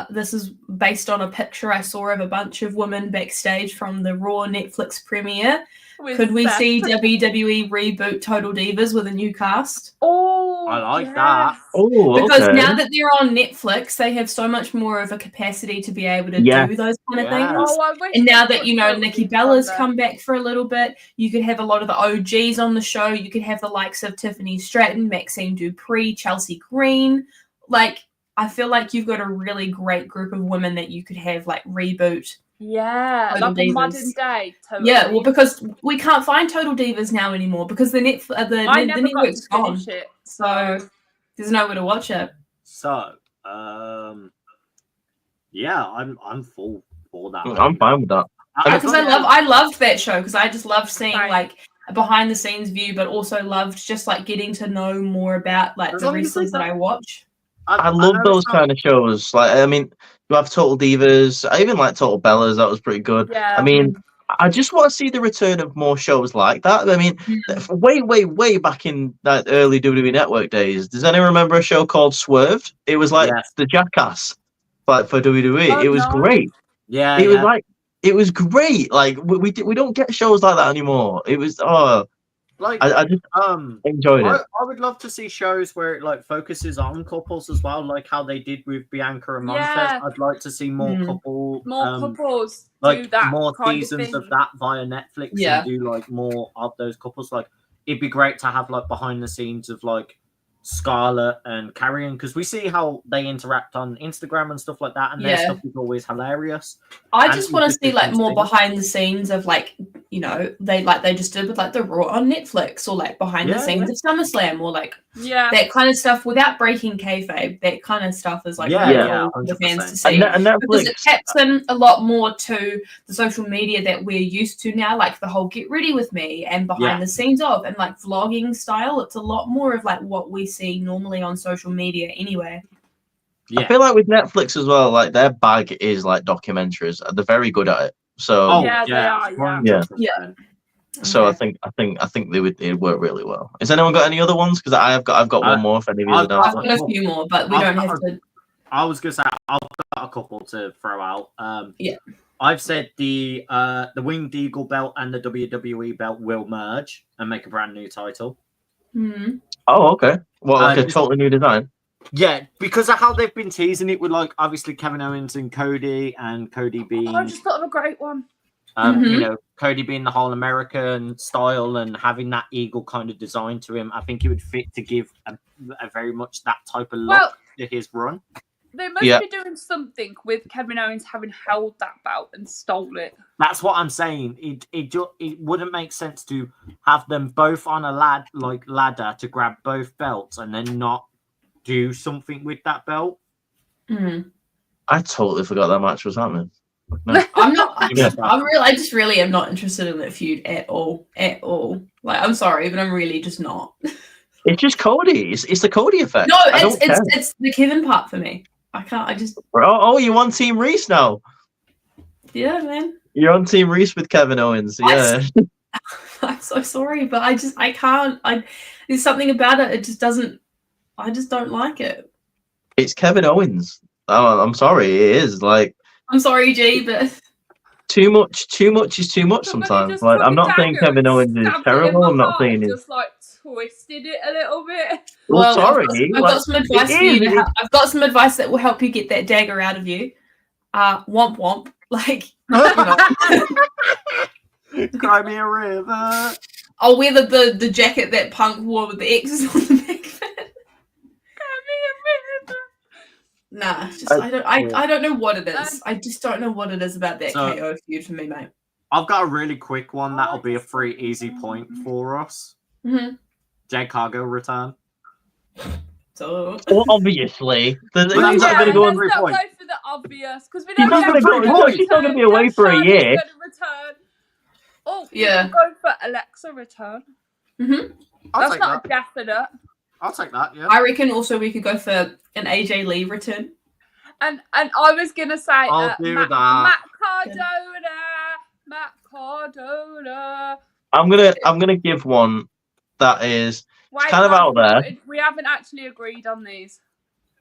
This is based on a picture I saw of a bunch of women backstage from the Raw Netflix premiere. Could we see WWE reboot Total Divas with a new cast? Oh, I like that. Oh, because now that they're on Netflix, they have so much more of a capacity to be able to do those kind of things. Oh, and now that Nikki Bella's come back for a little bit, you could have a lot of the OGs on the show. You could have the likes of Tiffany Stratton, Maxine Dupree, Chelsea Green. Like, I feel like you've got a really great group of women that you could have like reboot. Yeah, Total like Divas. A modern day. Total well, because we can't find Total Divas now anymore because the network's gone. So there's nowhere to watch it. So, yeah, I'm full for that. I'm fine with that. Because I loved that show because I just loved seeing like a behind the scenes view, but also loved just like getting to know more about like the wrestlers that I watch. I love those kind of shows. Like, I mean, you have Total Divas. I even like Total Bellas. That was pretty good. Yeah. I mean, I just want to see the return of more shows like that. I mean, way back in that early WWE Network days, does anyone remember a show called Swerved? It was like the Jackass, like for WWE. Oh, it was great. Yeah. It was like, it was great. Like we don't get shows like that anymore. It was like I just enjoyed it. I would love to see shows where it like focuses on couples as well, like how they did with Bianca and Montez. Yeah. I'd like to see more couples like do that more kind seasons of that via Netflix and do like more of those couples. Like it'd be great to have like behind the scenes of like Scarlett and Carrion, because we see how they interact on Instagram and stuff like that, and their stuff is always hilarious. I And just want to see like different more things. behind the scenes of like, you know, they just did with like the Raw on Netflix, or like behind the scenes of SummerSlam, or like that kind of stuff without breaking kayfabe. That kind of stuff is like really cool for the fans to see. And Netflix, because it taps in a lot more to the social media that we're used to now, like the whole get ready with me and behind the scenes of, and like vlogging style. It's a lot more of like what we see normally on social media anyway. I feel like with Netflix as well, like their bag is like documentaries. They're very good at it. So they are. So I think they would work really well. Has anyone got any other ones? Because I've got one more. If any of you I've got a few more, but we don't have to. I was gonna say I've got a couple to throw out. I've said the Winged Eagle belt and the WWE belt will merge and make a brand new title. Mm-hmm. Oh, okay. Well, like a totally new design. Yeah, because of how they've been teasing it with like obviously Kevin Owens and Cody being. I just thought of a great one. You know, Cody being the whole American style and having that eagle kind of design to him, I think it would fit to give a very much that type of look to his run. They must be doing something with Kevin Owens having held that belt and stole it. That's what I'm saying. It wouldn't make sense to have them both on a ladder to grab both belts and then not do something with that belt. Mm. I totally forgot that match was happening. No. I'm not. I just really am not interested in that feud at all. At all. Like, I'm sorry, but I'm really just not. It's just Cody. It's the Cody effect. No, it's the Kevin part for me. I can't. I just. Oh, you're on Team Reese now. Yeah, man. You're on Team Reese with Kevin Owens. Yeah. I'm so sorry, but I can't. There's something about it. It just doesn't. I just don't like it. It's Kevin Owens. Oh, I'm sorry. It is like. I'm sorry, G, but too much is too much sometimes. Like, I'm not saying Kevin Owens is terrible. I'm not saying he's just like twisted it a little bit. Well, sorry. I've got some advice for you. I've got some advice that will help you get that dagger out of you. Womp womp. Like, you know. Cry me a river. I'll wear the jacket that Punk wore with the X's on the back of it. Nah, just, I don't know what it is. I just don't know what it is about that KO feud for me, mate. I've got a really quick one that'll be a free easy point for us. Mm-hmm. Jade Cargo return. So well, obviously, he's not going to go on. Let's not go for the obvious because we He's don't not going to go. He's not going to be away for a year. Oh, yeah. Go for Alexa return. Mm-hmm. That's not a definite. I'll take that, yeah. I reckon also we could go for an AJ Lee return. And I was going to say I'll do that. Matt Cardona. I'm gonna give one that is kind of out there. We haven't actually agreed on these.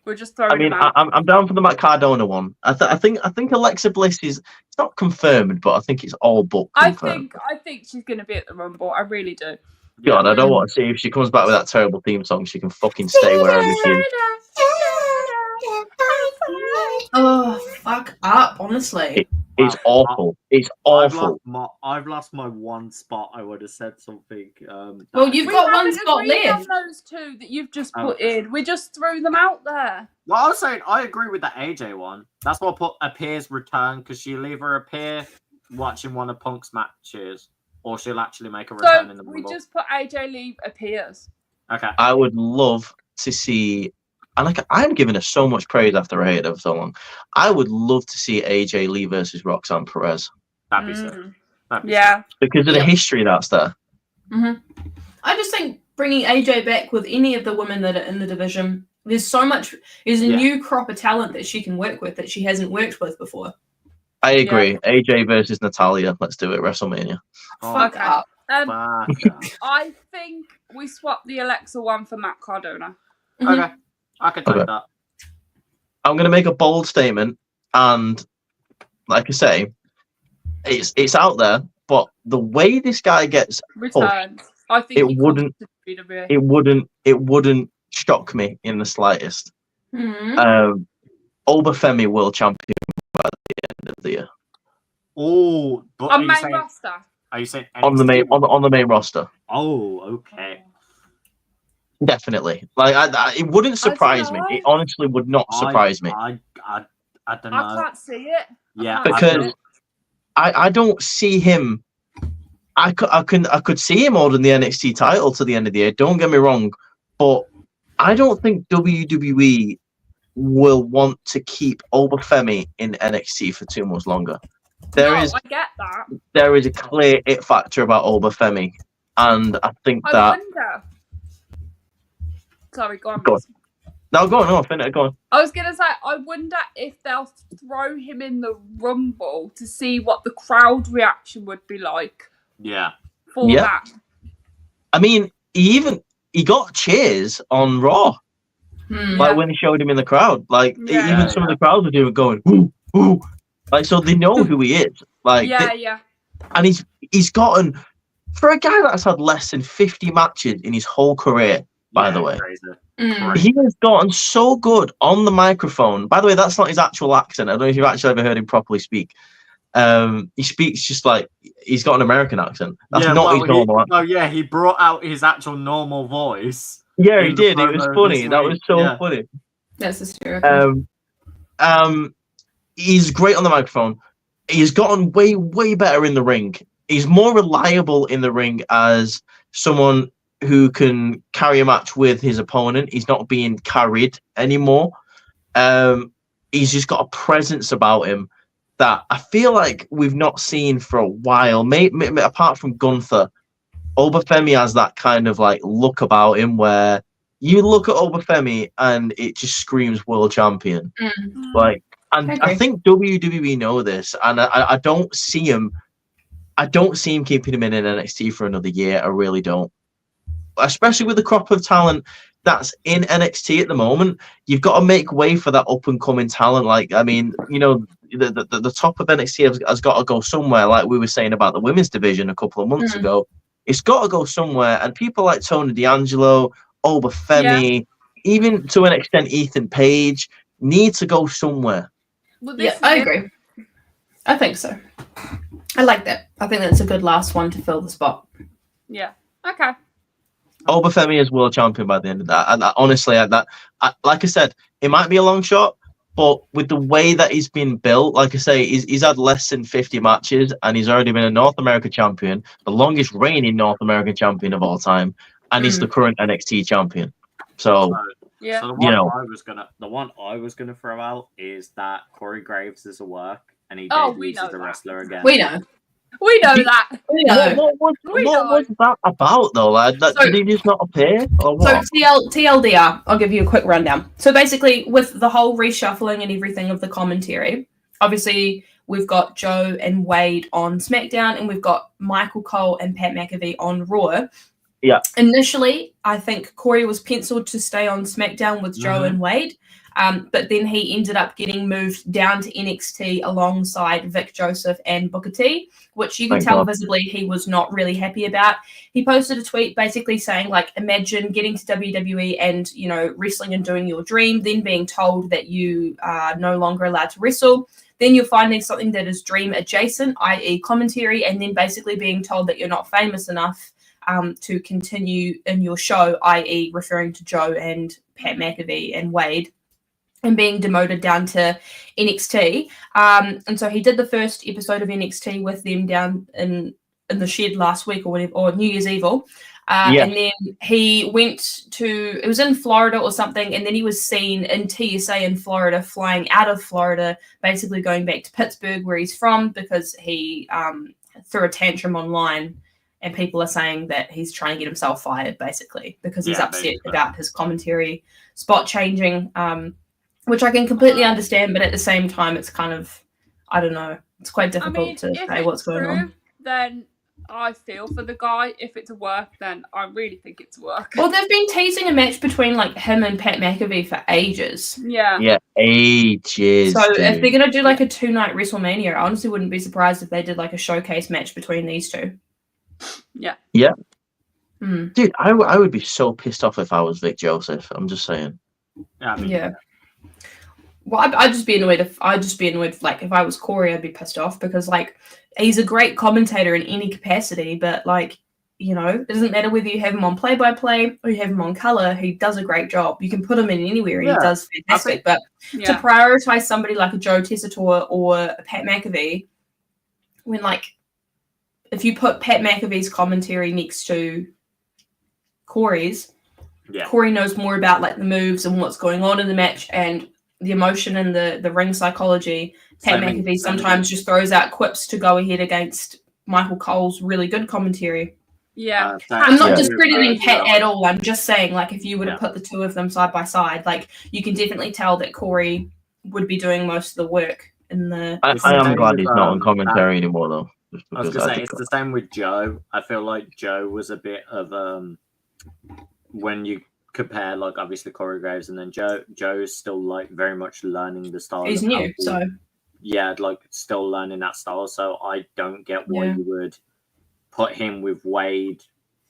We're just throwing. I mean, them out. I'm down for the Matt Cardona one. I think Alexa Bliss is it's not confirmed, but I think it's all but confirmed. I think she's going to be at the Rumble. I really do. God, I don't want to see if she comes back with that terrible theme song. She can fucking stay wherever she is. Oh, fuck up, honestly. It's awful. It's awful. I've lost my one spot. I would have said something. Well, you've got one spot left. On those two that you've just put in. We just threw them out there. Well, I was saying I agree with the AJ one. That's why I put appears return because she'll either appear watching one of Punk's matches or she'll actually make a return in the Rumble. We just put AJ Lee appears. Okay. I would love to see. And I'm giving her so much praise after I hated her for so long. I would love to see AJ Lee versus Roxanne Perez. That'd be sick. Yeah. Because of the history that's there. Mm-hmm. I just think bringing AJ back with any of the women that are in the division, there's a new crop of talent that she can work with that she hasn't worked with before. I agree. Yeah. AJ versus Natalia. Let's do it. WrestleMania. Fuck up. I think we swap the Alexa one for Matt Cardona. Mm-hmm. Okay. I can take that. I'm going to make a bold statement, and like I say, it's out there. But the way this guy gets returned, I think it wouldn't shock me in the slightest. Mm-hmm. Obafemi world champion by the end of the year. Oh, but on main roster. Are you saying on the main roster? Oh, okay. Definitely. It wouldn't surprise me. know. It honestly would not surprise me. I don't know. I can't see it. Yeah, Because I don't see him. I could see him holding the NXT title to the end of the year. Don't get me wrong, but I don't think WWE will want to keep Obafemi in NXT for too much longer. I get that. There is a clear it factor about Obafemi, and I think I that. wonder. Sorry, go on. Go on. No, go on. No, finish. Go on. I was gonna say, I wonder if they'll throw him in the Rumble to see what the crowd reaction would be like. Yeah. For that. I mean, he got cheers on Raw, when they showed him in the crowd. Even some of the crowd were doing going, ooh, ooh. So they know who he is. And he's gotten, for a guy that's had less than 50 matches in his whole career, by the way. He has gotten so good on the microphone. By the way, that's not his actual accent. I don't know if you've actually ever heard him properly speak. He speaks just like he's got an American accent. That's not his normal accent. Oh yeah, he brought out his actual normal voice. Yeah, he did. It was funny. That was so funny. That's hysterical. He's great on the microphone. He's gotten way, way better in the ring. He's more reliable in the ring as someone who can carry a match with his opponent. He's not being carried anymore. He's just got a presence about him that I feel like we've not seen for a while. Maybe apart from Gunther, Obafemi has that kind of look about him where you look at Obafemi and it just screams world champion. I think WWE know this, and I don't see him. I don't see him keeping him in NXT for another year. I really don't. Especially with the crop of talent that's in NXT at the moment, you've got to make way for that up and coming talent. The top of NXT has got to go somewhere. Like we were saying about the women's division a couple of months ago, it's got to go somewhere. And people like Tony D'Angelo, Obafemi, even to an extent Ethan Page, need to go somewhere. Well, I agree. I think so. I like that. I think that's a good last one to fill the spot. Yeah. Okay. Obafemi is world champion by the end of that. And honestly, like I said, it might be a long shot, but with the way that he's been built, like I say, he's had less than 50 matches, and he's already been a North American champion, the longest reigning North American champion of all time, and he's the current NXT champion. So the one I was gonna throw out is that Corey Graves is a work, and he debuts as a wrestler again. We know. We know that. We know. What was that about, though, lad? Did he just not appear, or what? So TLDR, I'll give you a quick rundown. So basically, with the whole reshuffling and everything of the commentary, obviously we've got Joe and Wade on SmackDown, and we've got Michael Cole and Pat McAfee on Raw. Yeah. Initially, I think Corey was penciled to stay on SmackDown with Joe and Wade, but then he ended up getting moved down to NXT alongside Vic Joseph and Booker T, which you can tell visibly he was not really happy about. He posted a tweet basically saying, imagine getting to WWE and, wrestling and doing your dream, then being told that you are no longer allowed to wrestle. Then you're finding something that is dream adjacent, i.e. commentary, and then basically being told that you're not famous enough to continue in your show, i.e. referring to Joe and Pat McAfee and Wade, and being demoted down to NXT. And so he did the first episode of NXT with them down in the shed last week or whatever, or New Year's Eve. And then he went to, it was in Florida or something, and then he was seen in TSA in Florida, flying out of Florida, basically going back to Pittsburgh where he's from, because he threw a tantrum online. And people are saying that he's trying to get himself fired, basically, because he's upset about his commentary spot changing, which I can completely understand. But at the same time, it's kind of, I don't know, it's quite difficult to say what's going on. Then I feel for the guy. If it's a work, then I really think it's a work. Well, they've been teasing a match between him and Pat McAfee for ages. Yeah. Yeah, ages. So if they're going to do a 2-night WrestleMania, I honestly wouldn't be surprised if they did a showcase match between these two. Yeah. Yeah. Dude, I would be so pissed off if I was Vic Joseph. I'm just saying. Yeah. Well, I'd just be annoyed if I was Corey, I'd be pissed off because he's a great commentator in any capacity, but it doesn't matter whether you have him on play-by-play or you have him on color. He does a great job. You can put him in anywhere, and he does fantastic. But to prioritize somebody like a Joe Tessitore or a Pat McAfee, when if you put Pat McAfee's commentary next to Corey's, Corey knows more about the moves and what's going on in the match and the emotion and the ring psychology. Pat McAfee sometimes just throws out quips to go ahead against Michael Cole's really good commentary. Yeah. I'm not discrediting Pat at all. I'm just saying, if you were to put the two of them side by side, you can definitely tell that Corey would be doing most of the work in the. I am glad he's not on commentary anymore, though. I was going to say, it's the same with Joe. I feel like Joe was a bit of when you compare, obviously Corey Graves, and then Joe's still very much learning the style. He's new, so. Yeah, still learning that style. So I don't get why you would put him with Wade.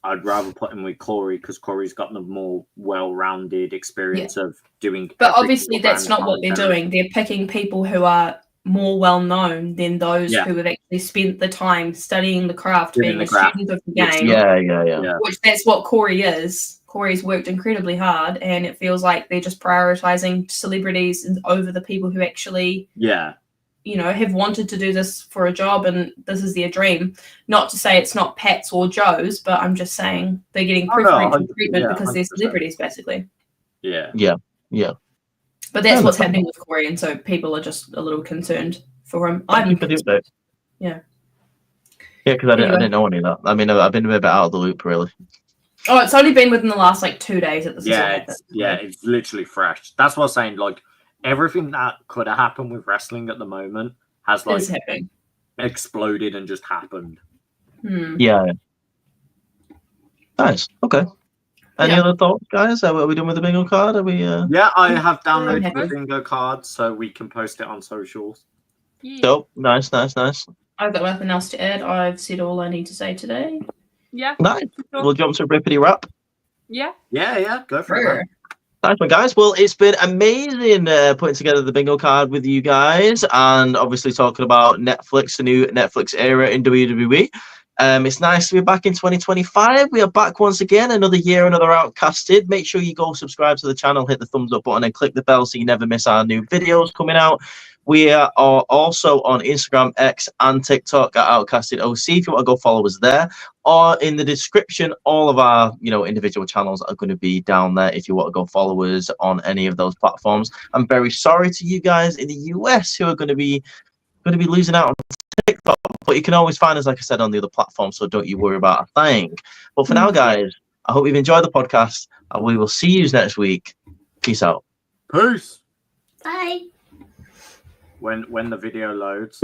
I'd rather put him with Corey because Corey's got the more well-rounded experience of doing. But obviously, that's not what they're doing. They're picking people who are more well-known than those who have actually spent the time studying the craft, being a student of the game. Yeah. Which that's what Corey is. Corey's worked incredibly hard, and it feels like they're just prioritizing celebrities over the people who actually have wanted to do this for a job, and this is their dream. Not to say it's not Pat's or Joe's, but I'm just saying they're getting preferential treatment because they're celebrities, basically. Yeah. But that's what's happening with Corey, and so people are just a little concerned for him. Yeah, because I didn't know any of that. I mean, I've been a bit out of the loop, really. Oh, it's only been within the last 2 days that this it's literally fresh. That's what I'm saying. Everything that could have happened with wrestling at the moment has exploded and just happened. Yeah. Nice. Okay. Any other thoughts, guys? Are we done with the bingo card? Are we? Yeah, I have downloaded the bingo card so we can post it on socials. Dope. Nice. I've got nothing else to add. I've said all I need to say today. Yeah. Nice. We'll jump to a rippity wrap. Yeah. Go for it. Nice one, guys. Well, it's been amazing putting together the bingo card with you guys, and obviously talking about Netflix, the new Netflix era in WWE. It's nice to be back in 2025. We are back once again, another year, another Outcasted. Make sure you go subscribe to the channel, hit the thumbs up button, and click the bell so you never miss our new videos coming out. We are also on Instagram, X, and TikTok at OutcastedOC if you want to go follow us there. Or in the description, all of our individual channels are going to be down there if you want to go follow us on any of those platforms. I'm very sorry to you guys in the US who are going to be losing out on TikTok, but you can always find us, like I said, on the other platforms, so don't you worry about a thing. But for now, guys, I hope you've enjoyed the podcast, and we will see you next week. Peace out. Peace. Bye. When the video loads.